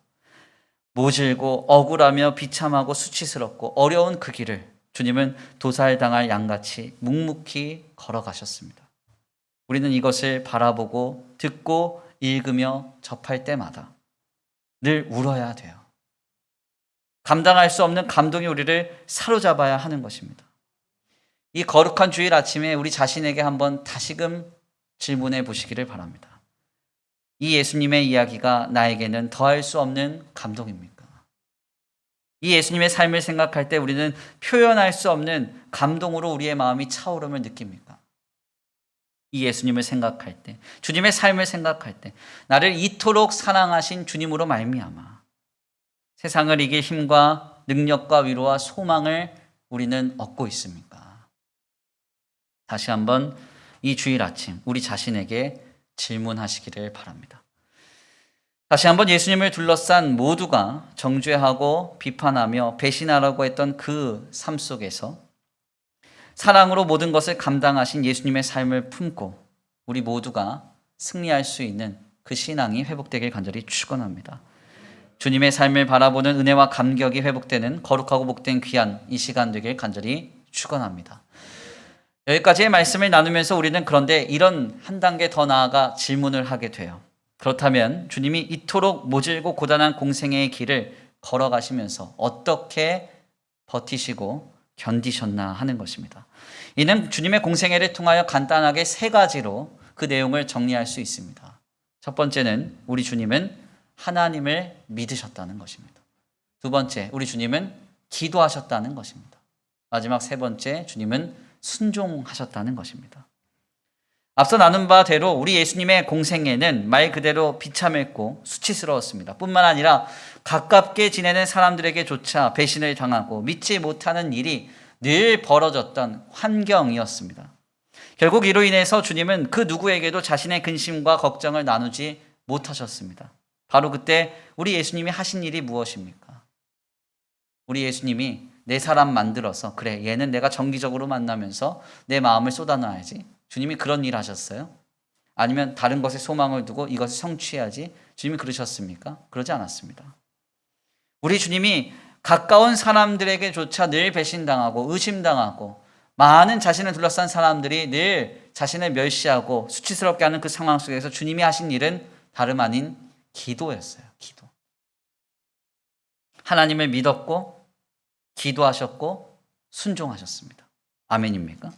모질고 억울하며 비참하고 수치스럽고 어려운 그 길을 주님은 도살당할 양같이 묵묵히 걸어가셨습니다. 우리는 이것을 바라보고 듣고 읽으며 접할 때마다 늘 울어야 돼요. 감당할 수 없는 감동이 우리를 사로잡아야 하는 것입니다. 이 거룩한 주일 아침에 우리 자신에게 한번 다시금 질문해 보시기를 바랍니다. 이 예수님의 이야기가 나에게는 더할 수 없는 감동입니까? 이 예수님의 삶을 생각할 때 우리는 표현할 수 없는 감동으로 우리의 마음이 차오름을 느낍니까? 이 예수님을 생각할 때, 주님의 삶을 생각할 때 나를 이토록 사랑하신 주님으로 말미암아 세상을 이길 힘과 능력과 위로와 소망을 우리는 얻고 있습니까? 다시 한번 이 주일 아침 우리 자신에게 질문하시기를 바랍니다. 다시 한번 예수님을 둘러싼 모두가 정죄하고 비판하며 배신하라고 했던 그 삶 속에서 사랑으로 모든 것을 감당하신 예수님의 삶을 품고 우리 모두가 승리할 수 있는 그 신앙이 회복되길 간절히 축원합니다. 주님의 삶을 바라보는 은혜와 감격이 회복되는 거룩하고 복된 귀한 이 시간 되길 간절히 축원합니다. 여기까지의 말씀을 나누면서 우리는 그런데 이런 한 단계 더 나아가 질문을 하게 돼요. 그렇다면 주님이 이토록 모질고 고단한 공생애의 길을 걸어가시면서 어떻게 버티시고 견디셨나 하는 것입니다. 이는 주님의 공생애를 통하여 간단하게 세 가지로 그 내용을 정리할 수 있습니다. 첫 번째는 우리 주님은 하나님을 믿으셨다는 것입니다. 두 번째, 우리 주님은 기도하셨다는 것입니다. 마지막 세 번째, 주님은 순종하셨다는 것입니다. 앞서 나눈 바대로 우리 예수님의 공생애는 말 그대로 비참했고 수치스러웠습니다. 뿐만 아니라 가깝게 지내는 사람들에게조차 배신을 당하고 믿지 못하는 일이 늘 벌어졌던 환경이었습니다. 결국 이로 인해서 주님은 그 누구에게도 자신의 근심과 걱정을 나누지 못하셨습니다. 바로 그때 우리 예수님이 하신 일이 무엇입니까? 우리 예수님이 내 사람 만들어서 그래 얘는 내가 정기적으로 만나면서 내 마음을 쏟아놔야지. 주님이 그런 일 하셨어요? 아니면 다른 것에 소망을 두고 이것을 성취해야지. 주님이 그러셨습니까? 그러지 않았습니다. 우리 주님이 가까운 사람들에게조차 늘 배신당하고 의심당하고 많은 자신을 둘러싼 사람들이 늘 자신을 멸시하고 수치스럽게 하는 그 상황 속에서 주님이 하신 일은 다름 아닌 기도였어요. 기도. 하나님을 믿었고 기도하셨고 순종하셨습니다. 아멘입니까?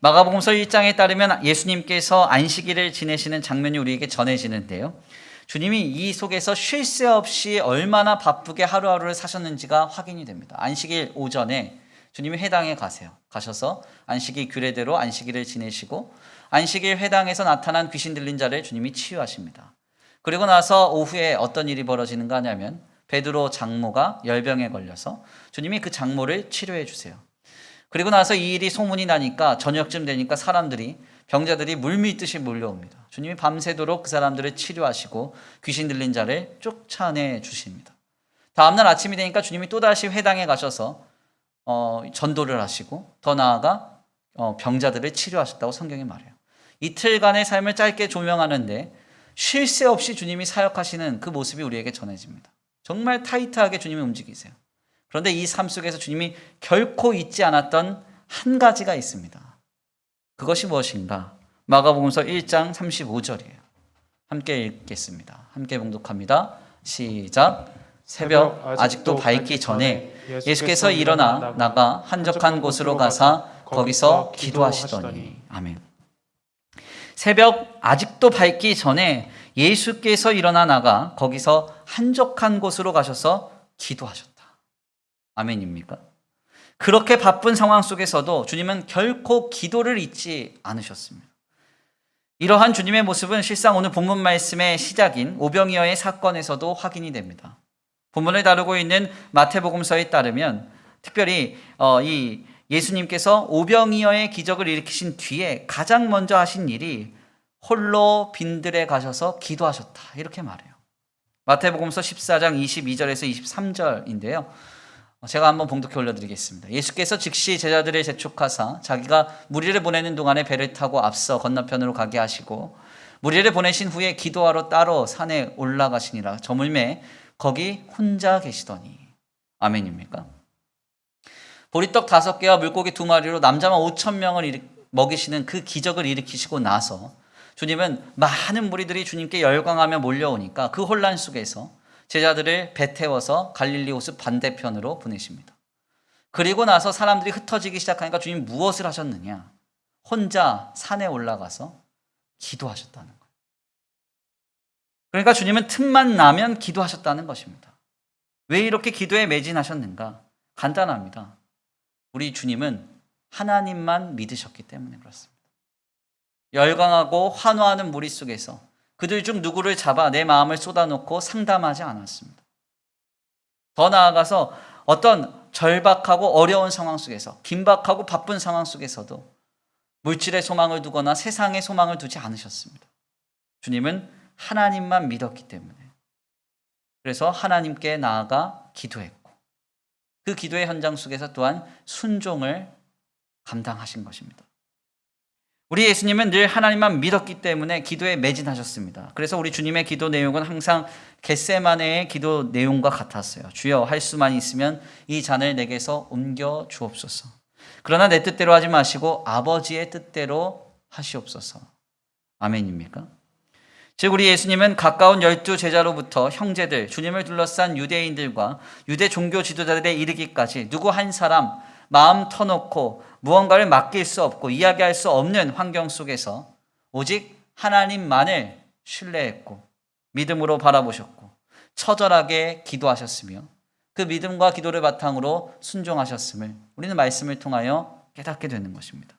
마가복음서 1장에 따르면 예수님께서 안식일을 지내시는 장면이 우리에게 전해지는데요. 주님이 이 속에서 쉴 새 없이 얼마나 바쁘게 하루하루를 사셨는지가 확인이 됩니다. 안식일 오전에 주님이 회당에 가셔서 안식일 규례대로 안식일을 지내시고 안식일 회당에서 나타난 귀신 들린 자를 주님이 치유하십니다. 그리고 나서 오후에 어떤 일이 벌어지는가 하냐면 베드로 장모가 열병에 걸려서 주님이 그 장모를 치료해 주세요. 그리고 나서 이 일이 소문이 나니까 저녁쯤 되니까 병자들이 물밀듯이 몰려옵니다. 주님이 밤새도록 그 사람들을 치료하시고 귀신 들린 자를 쫓아내 주십니다. 다음날 아침이 되니까 주님이 또다시 회당에 가셔서 전도를 하시고 더 나아가 병자들을 치료하셨다고 성경이 말해요. 이틀간의 삶을 짧게 조명하는데 쉴 새 없이 주님이 사역하시는 그 모습이 우리에게 전해집니다. 정말 타이트하게 주님이 움직이세요. 그런데 이 삶 속에서 주님이 결코 잊지 않았던 한 가지가 있습니다. 그것이 무엇인가? 마가복음서 1장 35절이에요. 함께 읽겠습니다. 함께 봉독합니다. 시작. 새벽 아직도 밝기 전에 예수께서 일어나 나가 한적한 곳으로 가사 거기서 기도하시더니. 아멘. 새벽 아직도 밝기 전에 예수께서 일어나 나가 거기서 한적한 곳으로 가셔서 기도하셨다. 아멘입니까? 그렇게 바쁜 상황 속에서도 주님은 결코 기도를 잊지 않으셨습니다. 이러한 주님의 모습은 실상 오늘 본문 말씀의 시작인 오병이어의 사건에서도 확인이 됩니다. 본문을 다루고 있는 마태복음서에 따르면 특별히 이 예수님께서 오병이어의 기적을 일으키신 뒤에 가장 먼저 하신 일이 홀로 빈들에 가셔서 기도하셨다. 이렇게 말해요. 마태복음서 14장 22절에서 23절인데요. 제가 한번 봉독해 올려드리겠습니다. 예수께서 즉시 제자들을 재촉하사 자기가 무리를 보내는 동안에 배를 타고 앞서 건너편으로 가게 하시고 무리를 보내신 후에 기도하러 따로 산에 올라가시니라. 저물매 거기 혼자 계시더니. 아멘입니까? 보리떡 5개와 물고기 2마리로 남자만 5,000명을 먹이시는 그 기적을 일으키시고 나서 주님은 많은 무리들이 주님께 열광하며 몰려오니까 그 혼란 속에서 제자들을 배 태워서 갈릴리 호수 반대편으로 보내십니다. 그리고 나서 사람들이 흩어지기 시작하니까 주님 무엇을 하셨느냐? 혼자 산에 올라가서 기도하셨다는 거예요. 그러니까 주님은 틈만 나면 기도하셨다는 것입니다. 왜 이렇게 기도에 매진하셨는가? 간단합니다. 우리 주님은 하나님만 믿으셨기 때문에 그렇습니다. 열광하고 환호하는 무리 속에서 그들 중 누구를 잡아 내 마음을 쏟아놓고 상담하지 않았습니다. 더 나아가서 어떤 절박하고 어려운 상황 속에서 긴박하고 바쁜 상황 속에서도 물질의 소망을 두거나 세상의 소망을 두지 않으셨습니다. 주님은 하나님만 믿었기 때문에 그래서 하나님께 나아가 기도했고 그 기도의 현장 속에서 또한 순종을 감당하신 것입니다. 우리 예수님은 늘 하나님만 믿었기 때문에 기도에 매진하셨습니다. 그래서 우리 주님의 기도 내용은 항상 겟세마네의 기도 내용과 같았어요. 주여 할 수만 있으면 이 잔을 내게서 옮겨 주옵소서. 그러나 내 뜻대로 하지 마시고 아버지의 뜻대로 하시옵소서. 아멘입니까? 즉 우리 예수님은 가까운 12 제자로부터 형제들, 주님을 둘러싼 유대인들과 유대 종교 지도자들에 이르기까지 누구 한 사람 마음 터놓고 무언가를 맡길 수 없고 이야기할 수 없는 환경 속에서 오직 하나님만을 신뢰했고 믿음으로 바라보셨고 처절하게 기도하셨으며 그 믿음과 기도를 바탕으로 순종하셨음을 우리는 말씀을 통하여 깨닫게 되는 것입니다.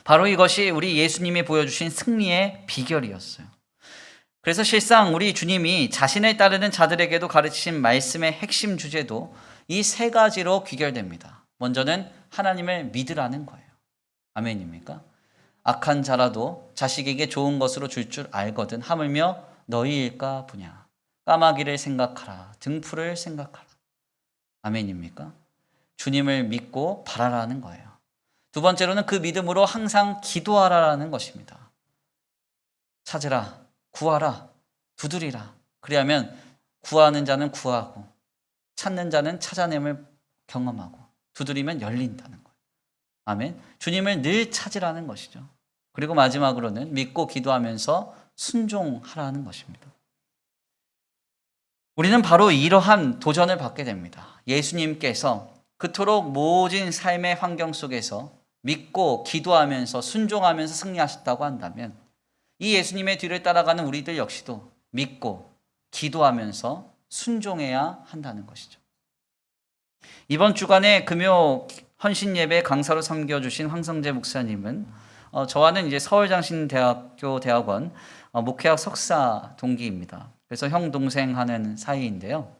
바로 이것이 우리 예수님이 보여주신 승리의 비결이었어요. 그래서 실상 우리 주님이 자신을 따르는 자들에게도 가르치신 말씀의 핵심 주제도 이 3가지로 귀결됩니다. 먼저는 하나님을 믿으라는 거예요. 아멘입니까? 악한 자라도 자식에게 좋은 것으로 줄 알거든 하물며 너희일까 보냐. 까마귀를 생각하라. 등풀을 생각하라. 아멘입니까? 주님을 믿고 바라라는 거예요. 두 번째로는 그 믿음으로 항상 기도하라라는 것입니다. 찾으라, 구하라, 두드리라. 그리하면 구하는 자는 구하고 찾는 자는 찾아냄을 경험하고 두드리면 열린다는 거예요. 아멘. 주님을 늘 찾으라는 것이죠. 그리고 마지막으로는 믿고 기도하면서 순종하라는 것입니다. 우리는 바로 이러한 도전을 받게 됩니다. 예수님께서 그토록 모진 삶의 환경 속에서 믿고 기도하면서 순종하면서 승리하셨다고 한다면 이 예수님의 뒤를 따라가는 우리들 역시도 믿고 기도하면서 순종해야 한다는 것이죠. 이번 주간에 금요 헌신 예배 강사로 섬겨주신 황성재 목사님은 저와는 이제 서울장신대학교 대학원 목회학 석사 동기입니다. 그래서 형 동생 하는 사이인데요.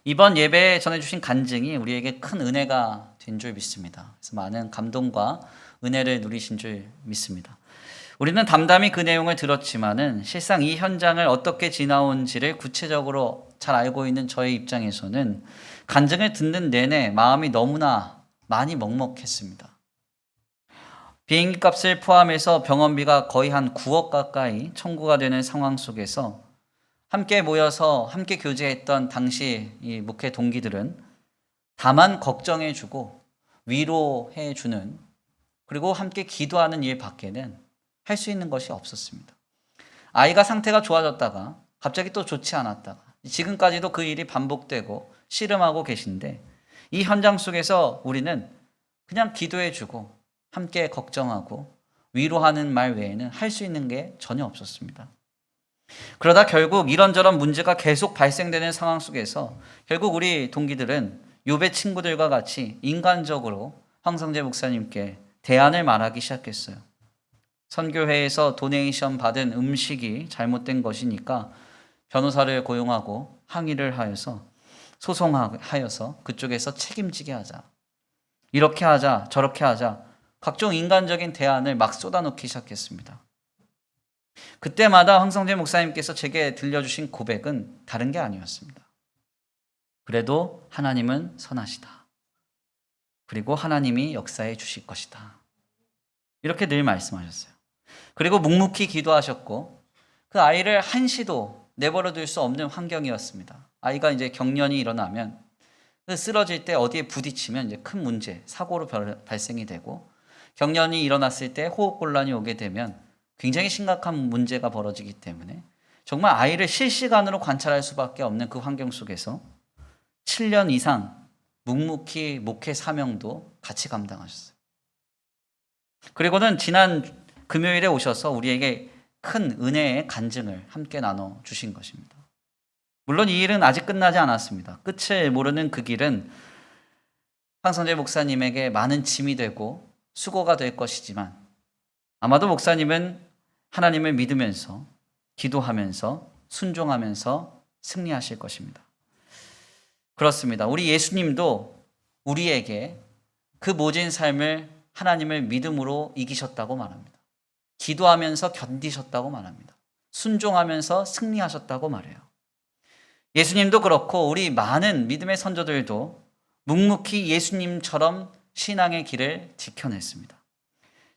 이번 예배에 전해주신 간증이 우리에게 큰 은혜가 된 줄 믿습니다. 그래서 많은 감동과 은혜를 누리신 줄 믿습니다. 우리는 담담히 그 내용을 들었지만은 실상 이 현장을 어떻게 지나온지를 구체적으로 잘 알고 있는 저의 입장에서는 간증을 듣는 내내 마음이 너무나 많이 먹먹했습니다. 비행기 값을 포함해서 병원비가 거의 한 9억 가까이 청구가 되는 상황 속에서 함께 모여서 함께 교제했던 당시 이 목회 동기들은 다만 걱정해주고 위로해주는 그리고 함께 기도하는 일 밖에는 할 수 있는 것이 없었습니다. 아이가 상태가 좋아졌다가 갑자기 또 좋지 않았다가 지금까지도 그 일이 반복되고 씨름하고 계신데 이 현장 속에서 우리는 그냥 기도해주고 함께 걱정하고 위로하는 말 외에는 할 수 있는 게 전혀 없었습니다. 그러다 결국 이런저런 문제가 계속 발생되는 상황 속에서 결국 우리 동기들은 욥의 친구들과 같이 인간적으로 황성재 목사님께 대안을 말하기 시작했어요. 선교회에서 도네이션 받은 음식이 잘못된 것이니까 변호사를 고용하고 항의를 하여서 소송하여서 그쪽에서 책임지게 하자. 이렇게 하자 저렇게 하자 각종 인간적인 대안을 막 쏟아놓기 시작했습니다. 그때마다 황성재 목사님께서 제게 들려주신 고백은 다른 게 아니었습니다. 그래도 하나님은 선하시다. 그리고 하나님이 역사해 주실 것이다. 이렇게 늘 말씀하셨어요. 그리고 묵묵히 기도하셨고 그 아이를 한시도 내버려 둘 수 없는 환경이었습니다. 아이가 이제 경련이 일어나면 쓰러질 때 어디에 부딪히면 이제 큰 문제, 사고로 발생이 되고 경련이 일어났을 때 호흡곤란이 오게 되면 굉장히 심각한 문제가 벌어지기 때문에 정말 아이를 실시간으로 관찰할 수밖에 없는 그 환경 속에서 7년 이상 묵묵히 목회 사명도 같이 감당하셨어요. 그리고는 지난 금요일에 오셔서 우리에게 큰 은혜의 간증을 함께 나눠주신 것입니다. 물론 이 일은 아직 끝나지 않았습니다. 끝을 모르는 그 길은 황성재 목사님에게 많은 짐이 되고 수고가 될 것이지만 아마도 목사님은 하나님을 믿으면서 기도하면서 순종하면서 승리하실 것입니다. 그렇습니다. 우리 예수님도 우리에게 그 모진 삶을 하나님을 믿음으로 이기셨다고 말합니다. 기도하면서 견디셨다고 말합니다. 순종하면서 승리하셨다고 말해요. 예수님도 그렇고 우리 많은 믿음의 선조들도 묵묵히 예수님처럼 신앙의 길을 지켜냈습니다.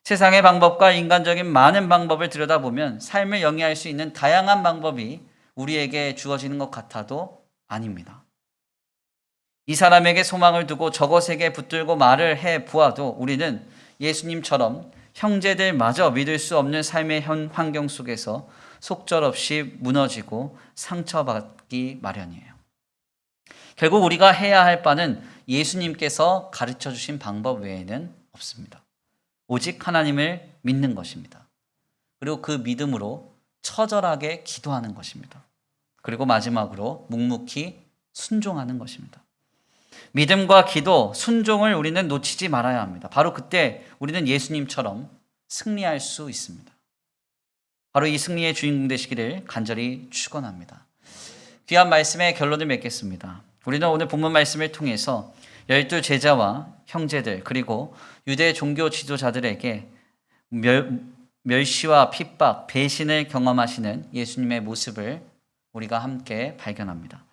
세상의 방법과 인간적인 많은 방법을 들여다보면 삶을 영위할 수 있는 다양한 방법이 우리에게 주어지는 것 같아도 아닙니다. 이 사람에게 소망을 두고 저것에게 붙들고 말을 해 보아도 우리는 예수님처럼 형제들마저 믿을 수 없는 삶의 환경 속에서 속절없이 무너지고 상처받기 마련이에요. 결국 우리가 해야 할 바는 예수님께서 가르쳐 주신 방법 외에는 없습니다. 오직 하나님을 믿는 것입니다. 그리고 그 믿음으로 처절하게 기도하는 것입니다. 그리고 마지막으로 묵묵히 순종하는 것입니다. 믿음과 기도, 순종을 우리는 놓치지 말아야 합니다. 바로 그때 우리는 예수님처럼 승리할 수 있습니다. 바로 이 승리의 주인공 되시기를 간절히 축원합니다. 귀한 말씀의 결론을 맺겠습니다. 우리는 오늘 본문 말씀을 통해서 12 제자와 형제들 그리고 유대 종교 지도자들에게 멸시와 핍박, 배신을 경험하시는 예수님의 모습을 우리가 함께 발견합니다.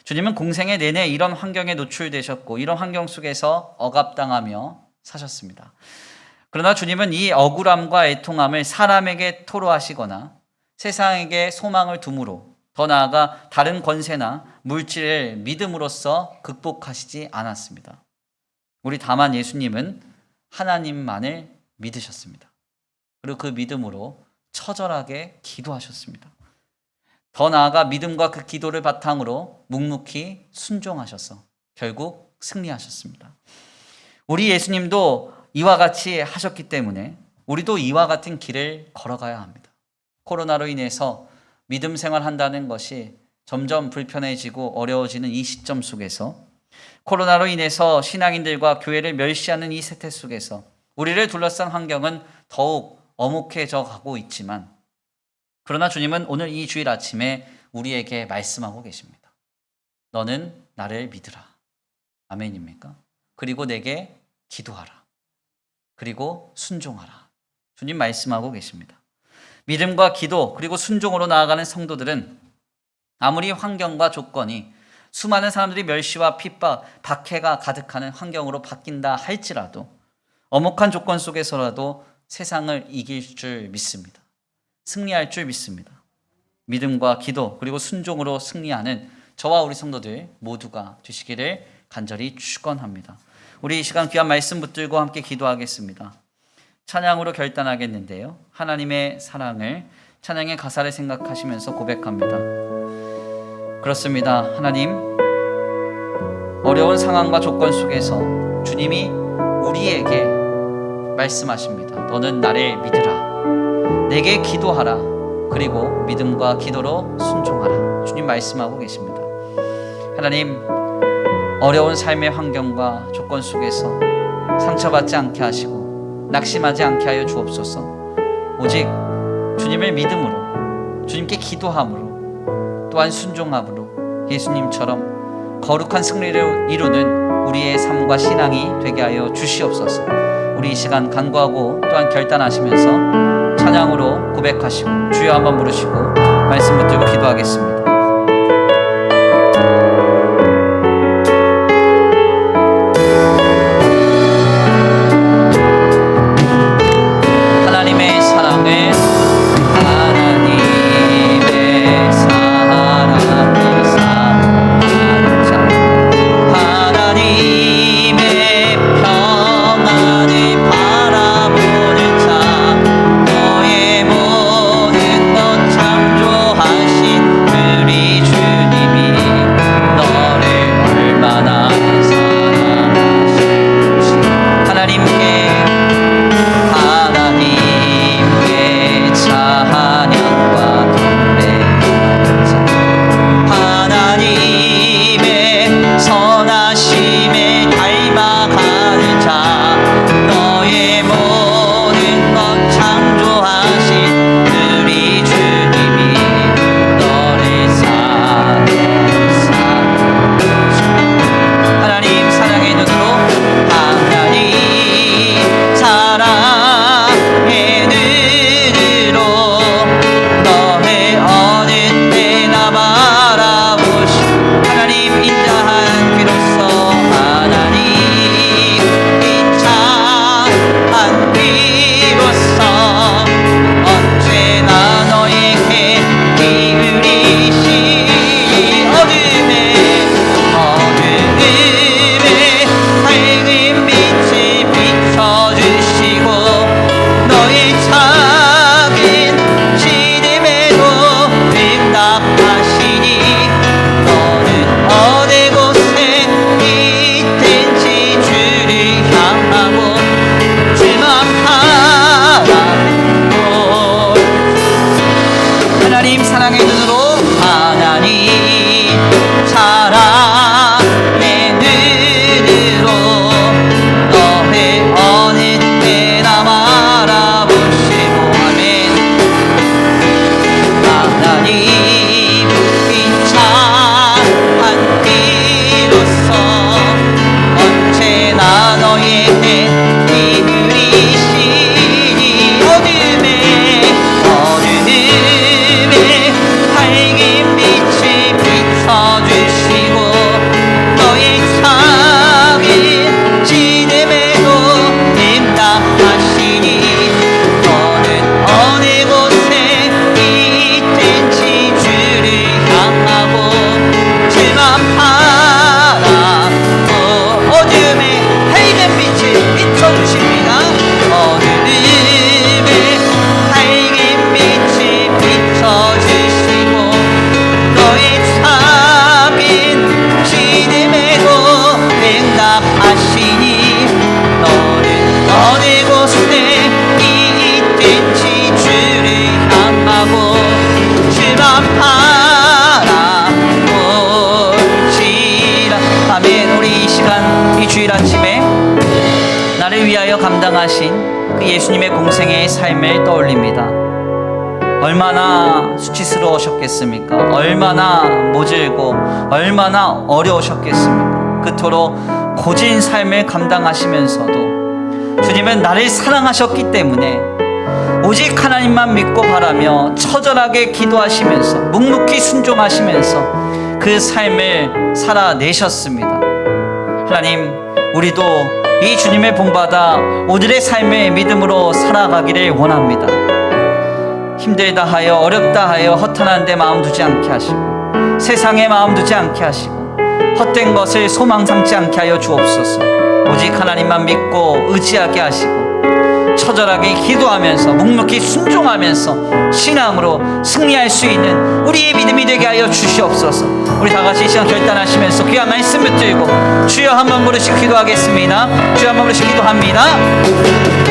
주님은 공생의 내내 이런 환경에 노출되셨고 이런 환경 속에서 억압당하며 사셨습니다. 그러나 주님은 이 억울함과 애통함을 사람에게 토로하시거나 세상에게 소망을 둠으로 더 나아가 다른 권세나 물질을 믿음으로써 극복하시지 않았습니다. 우리 다만 예수님은 하나님만을 믿으셨습니다. 그리고 그 믿음으로 처절하게 기도하셨습니다. 더 나아가 믿음과 그 기도를 바탕으로 묵묵히 순종하셔서 결국 승리하셨습니다. 우리 예수님도 이와 같이 하셨기 때문에 우리도 이와 같은 길을 걸어가야 합니다. 코로나로 인해서 믿음 생활한다는 것이 점점 불편해지고 어려워지는 이 시점 속에서, 코로나로 인해서 신앙인들과 교회를 멸시하는 이 세태 속에서 우리를 둘러싼 환경은 더욱 엄혹해져 가고 있지만, 그러나 주님은 오늘 이 주일 아침에 우리에게 말씀하고 계십니다. 너는 나를 믿으라. 아멘입니까? 그리고 내게 기도하라. 그리고 순종하라. 주님 말씀하고 계십니다. 믿음과 기도 그리고 순종으로 나아가는 성도들은 아무리 환경과 조건이 수많은 사람들이 멸시와 핍박, 박해가 가득하는 환경으로 바뀐다 할지라도 엄혹한 조건 속에서라도 세상을 이길 줄 믿습니다. 승리할 줄 믿습니다. 믿음과 기도 그리고 순종으로 승리하는 저와 우리 성도들 모두가 되시기를 간절히 축원합니다. 우리 이 시간 귀한 말씀 붙들고 함께 기도하겠습니다. 찬양으로 결단하겠는데요. 하나님의 사랑을, 찬양의 가사를 생각하시면서 고백합니다. 그렇습니다. 하나님, 어려운 상황과 조건 속에서 주님이 우리에게 말씀하십니다. 너는 나를 믿으라. 내게 기도하라. 그리고 믿음과 기도로 순종하라. 주님 말씀하고 계십니다. 하나님, 어려운 삶의 환경과 조건 속에서 상처받지 않게 하시고 낙심하지 않게 하여 주옵소서. 오직 주님을 믿음으로, 주님께 기도함으로, 또한 순종함으로 예수님처럼 거룩한 승리를 이루는 우리의 삶과 신앙이 되게 하여 주시옵소서. 우리 이 시간 간구하고 또한 결단하시면서 찬양으로 고백하시고 주여 한번 부르시고 말씀 붙들고 기도하겠습니다. 하나님의 사랑을, 하나님의 사랑을 사랑하는 자, 하나님의 평안을 바라보는 자, 너의 모든 것 창조하신 그 감당하신 그 예수님의 공생애의 삶을 떠올립니다. 얼마나 수치스러우셨겠습니까? 얼마나 모질고 얼마나 어려우셨겠습니까? 그토록 고진 삶을 감당하시면서도 주님은 나를 사랑하셨기 때문에 오직 하나님만 믿고 바라며 처절하게 기도하시면서 묵묵히 순종하시면서 그 삶을 살아내셨습니다. 하나님, 우리도 이 주님의 본받아 오늘의 삶의 믿음으로 살아가기를 원합니다. 힘들다 하여 어렵다 하여 허탄한 데 마음 두지 않게 하시고 세상에 마음 두지 않게 하시고 헛된 것을 소망 삼지 않게 하여 주옵소서. 오직 하나님만 믿고 의지하게 하시고 처절하게 기도하면서 묵묵히 순종하면서 신앙으로 승리할 수 있는 우리의 믿음이 되게 하여 주시옵소서. 우리 다 같이 이 시간 결단하시면서 귀한 말씀 붙들고 주여 한 번 부르시 기도하겠습니다. 주여 한 번 부르시 기도합니다.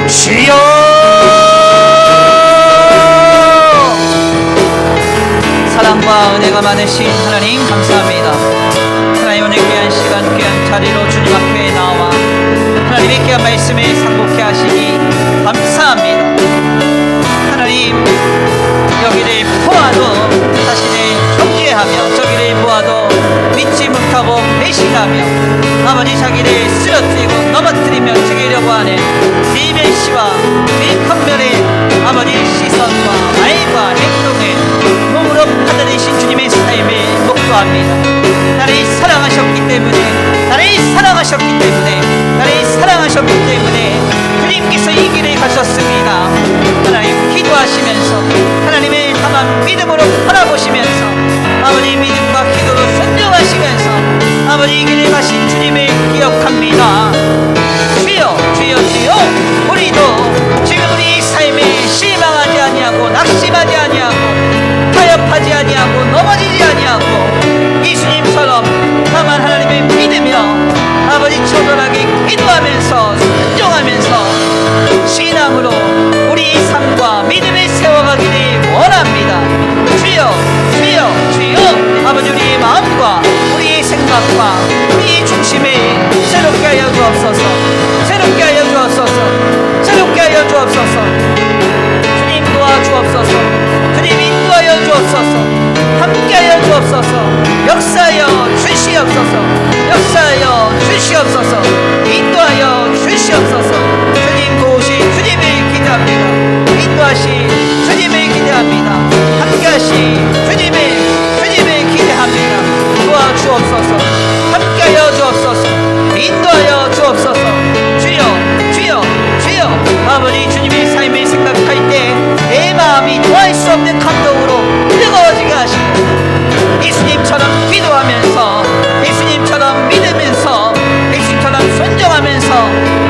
주여, 사랑과 은혜가 많으신 하나님 감사합니다. 하나님, 오늘 귀한 시간 귀한 자리로 주님 앞에 나와 하나님의 귀한 말씀을 상고케 하시니 감사합니다. 하나님, 여기를 보아도 자신을 정죄하며 저기를 보아도 믿지 못하고 배신하며 아버지 자기를 쓰러뜨리고 넘어뜨리며 죽이려고 하는 비멸시와 비컨멸의 아버지 시선과 말과 행동을 몸으로 받아내신 주님의 삶을 목도합니다. 나를 사랑하셨기 때문에, 나를 사랑하셨기 때문에, 나를 사랑하셨기 때문에 주님께서 이 길을 가셨습니다. 하나님, 기도하시면서 하나님의 다만 믿음으로 바라보시면서 아버지 믿음과 기도로 순종하시면서 아버지 이 길을 가신 주님을 기억합니다. 주여, 주여, 주여, 우리도 지금 우리 삶에 실망하지 아니하고 낙심하지 아니하고 타협하지 아니하고 넘어지지 아니하고 예수님처럼 다만 하나님을 믿으며 아버지 처절하게 기도하면서 순종하면서 신앙으로 우리 삶과 믿음을 세워가기를 원합니다. 주여, 주여, 주여, 아버지 우리의 마음과 우리의 생각과 우리의 중심을 새롭게 하여 주옵소서. 새롭게 하여 주옵소서. 새롭게 하여 주옵소서. 주님 도와주옵소서. 주님 인도하여 주옵소서. 함께하여 주옵소서. 역사하여 주시옵소서. 역사하여 주시옵소서. 인도하여 주시옵소서. 주님 도우신 주님을 기대합니다. 인도하신 주님을 기대합니다. 함께하신 주님을 기대합니다. 도와주옵소서. 함께하여 주옵소서. 인도하여 주옵소서. 주여, 주여, 주여, 아버지 주님의 삶을 생각할 때 내 마음이 더할 수 없는 감동으로 뜨거워지게 하시고 예수님처럼 기도하면서 예수님처럼 믿으면서 예수님처럼 순종하면서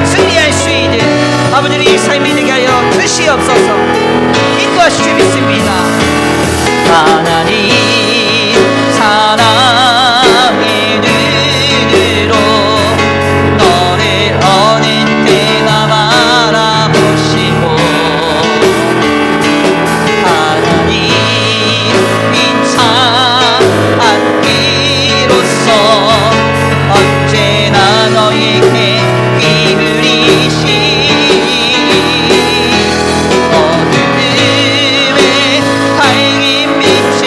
승리할 수 있는 아버지 우리의 삶이 되게 하여 주시옵소서. 인도하시기 믿습니다. 하나님 사랑의 눈으로 너를 어느 때나 바라보시고 하나님 인자 안기로서 언제나 너에게 기울이시니 어둠에 밝은 빛을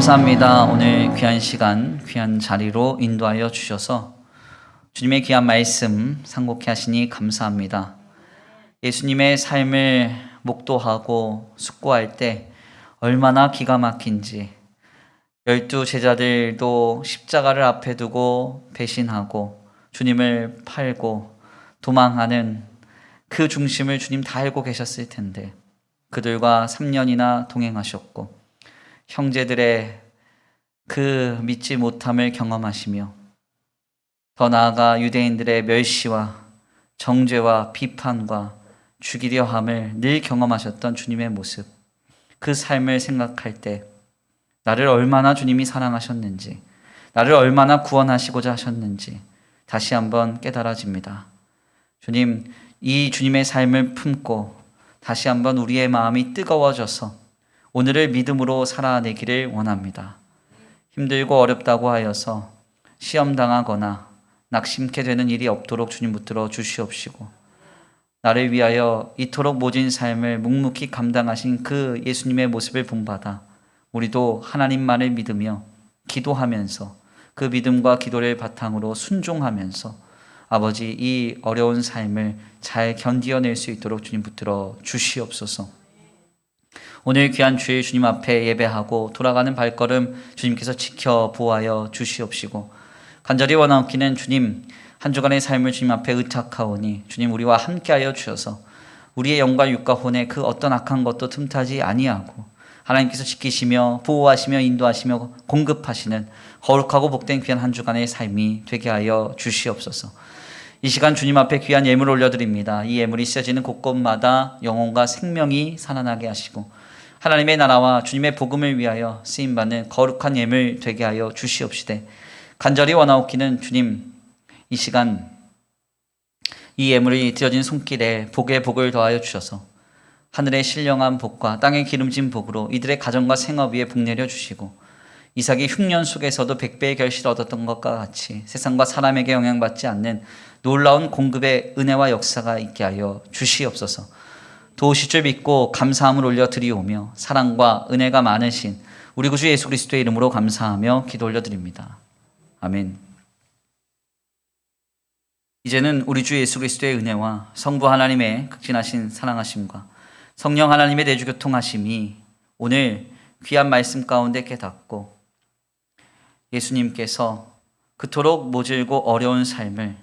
감사합니다. 오늘 귀한 시간, 귀한 자리로 인도하여 주셔서 주님의 귀한 말씀 상고케 하시니 감사합니다. 예수님의 삶을 목도하고 숙고할 때 얼마나 기가 막힌지, 12 제자들도 십자가를 앞에 두고 배신하고 주님을 팔고 도망하는 그 중심을 주님 다 알고 계셨을 텐데 그들과 3년이나 동행하셨고 형제들의 그 믿지 못함을 경험하시며 더 나아가 유대인들의 멸시와 정죄와 비판과 죽이려 함을 늘 경험하셨던 주님의 모습, 그 삶을 생각할 때 나를 얼마나 주님이 사랑하셨는지, 나를 얼마나 구원하시고자 하셨는지 다시 한번 깨달아집니다. 주님, 이 주님의 삶을 품고 다시 한번 우리의 마음이 뜨거워져서 오늘을 믿음으로 살아내기를 원합니다. 힘들고 어렵다고 하여서 시험 당하거나 낙심케 되는 일이 없도록 주님 붙들어 주시옵시고, 나를 위하여 이토록 모진 삶을 묵묵히 감당하신 그 예수님의 모습을 본받아 우리도 하나님만을 믿으며 기도하면서 그 믿음과 기도를 바탕으로 순종하면서 아버지 이 어려운 삶을 잘 견디어낼 수 있도록 주님 붙들어 주시옵소서. 오늘 귀한 주의 주님 앞에 예배하고 돌아가는 발걸음 주님께서 지켜 보호하여 주시옵시고, 간절히 원하옵기는 주님 한 주간의 삶을 주님 앞에 의탁하오니 주님 우리와 함께하여 주셔서 우리의 영과 육과 혼에 그 어떤 악한 것도 틈타지 아니하고 하나님께서 지키시며 보호하시며 인도하시며 공급하시는 거룩하고 복된 귀한 한 주간의 삶이 되게 하여 주시옵소서. 이 시간 주님 앞에 귀한 예물을 올려드립니다. 이 예물이 쓰여지는 곳곳마다 영혼과 생명이 살아나게 하시고 하나님의 나라와 주님의 복음을 위하여 쓰임받는 거룩한 예물 되게 하여 주시옵시되, 간절히 원하옵기는 주님 이 시간 이 예물이 드려진 손길에 복에 복을 더하여 주셔서 하늘의 신령한 복과 땅의 기름진 복으로 이들의 가정과 생업 위에 복 내려 주시고 이삭이 흉년 속에서도 100배의 결실을 얻었던 것과 같이 세상과 사람에게 영향받지 않는 놀라운 공급의 은혜와 역사가 있게 하여 주시옵소서. 도우실 줄 믿고 감사함을 올려드리오며 사랑과 은혜가 많으신 우리 구주 예수 그리스도의 이름으로 감사하며 기도 올려드립니다. 아멘. 이제는 우리 주 예수 그리스도의 은혜와 성부 하나님의 극진하신 사랑하심과 성령 하나님의 내주교통하심이 오늘 귀한 말씀 가운데 깨닫고 예수님께서 그토록 모질고 어려운 삶을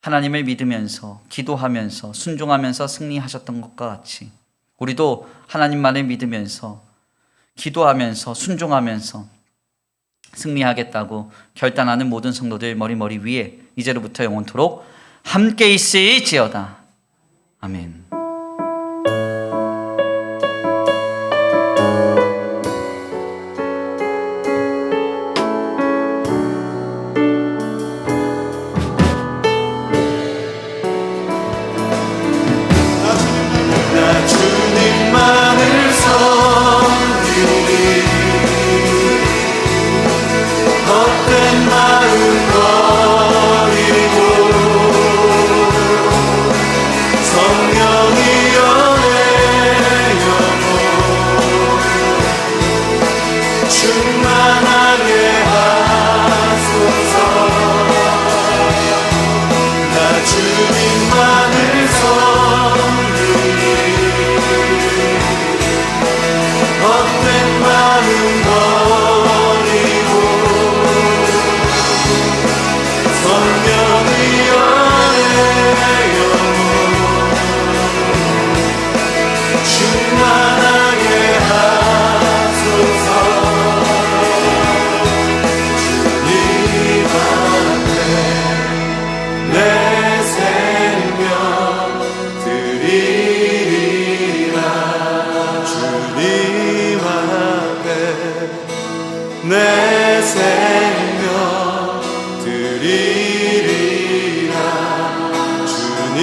하나님을 믿으면서 기도하면서 순종하면서 승리하셨던 것과 같이 우리도 하나님만을 믿으면서 기도하면서 순종하면서 승리하겠다고 결단하는 모든 성도들 머리 위에 이제로부터 영원토록 함께 있을지어다. 아멘. 내 생명 드리리라. 주님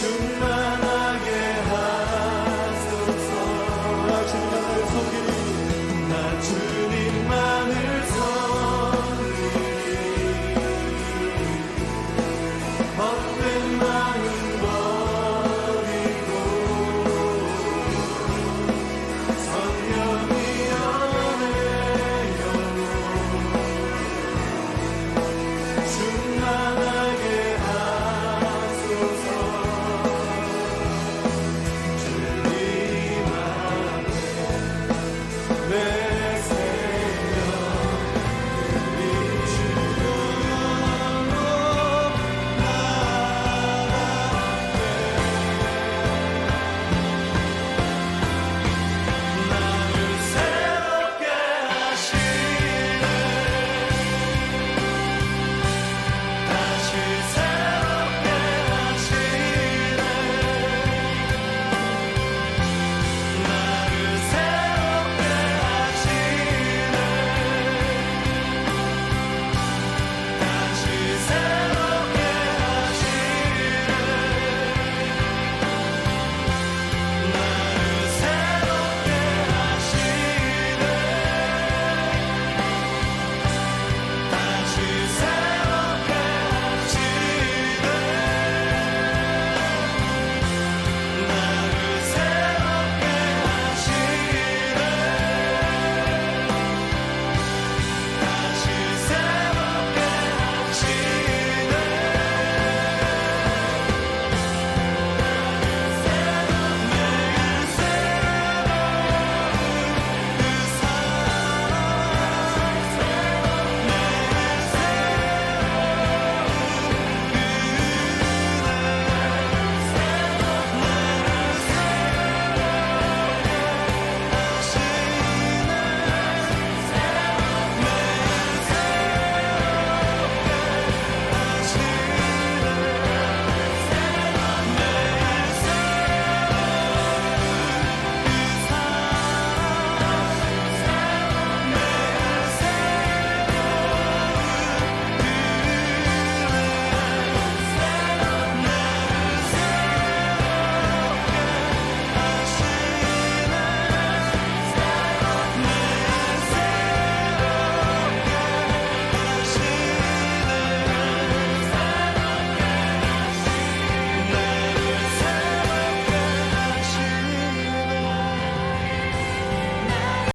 충만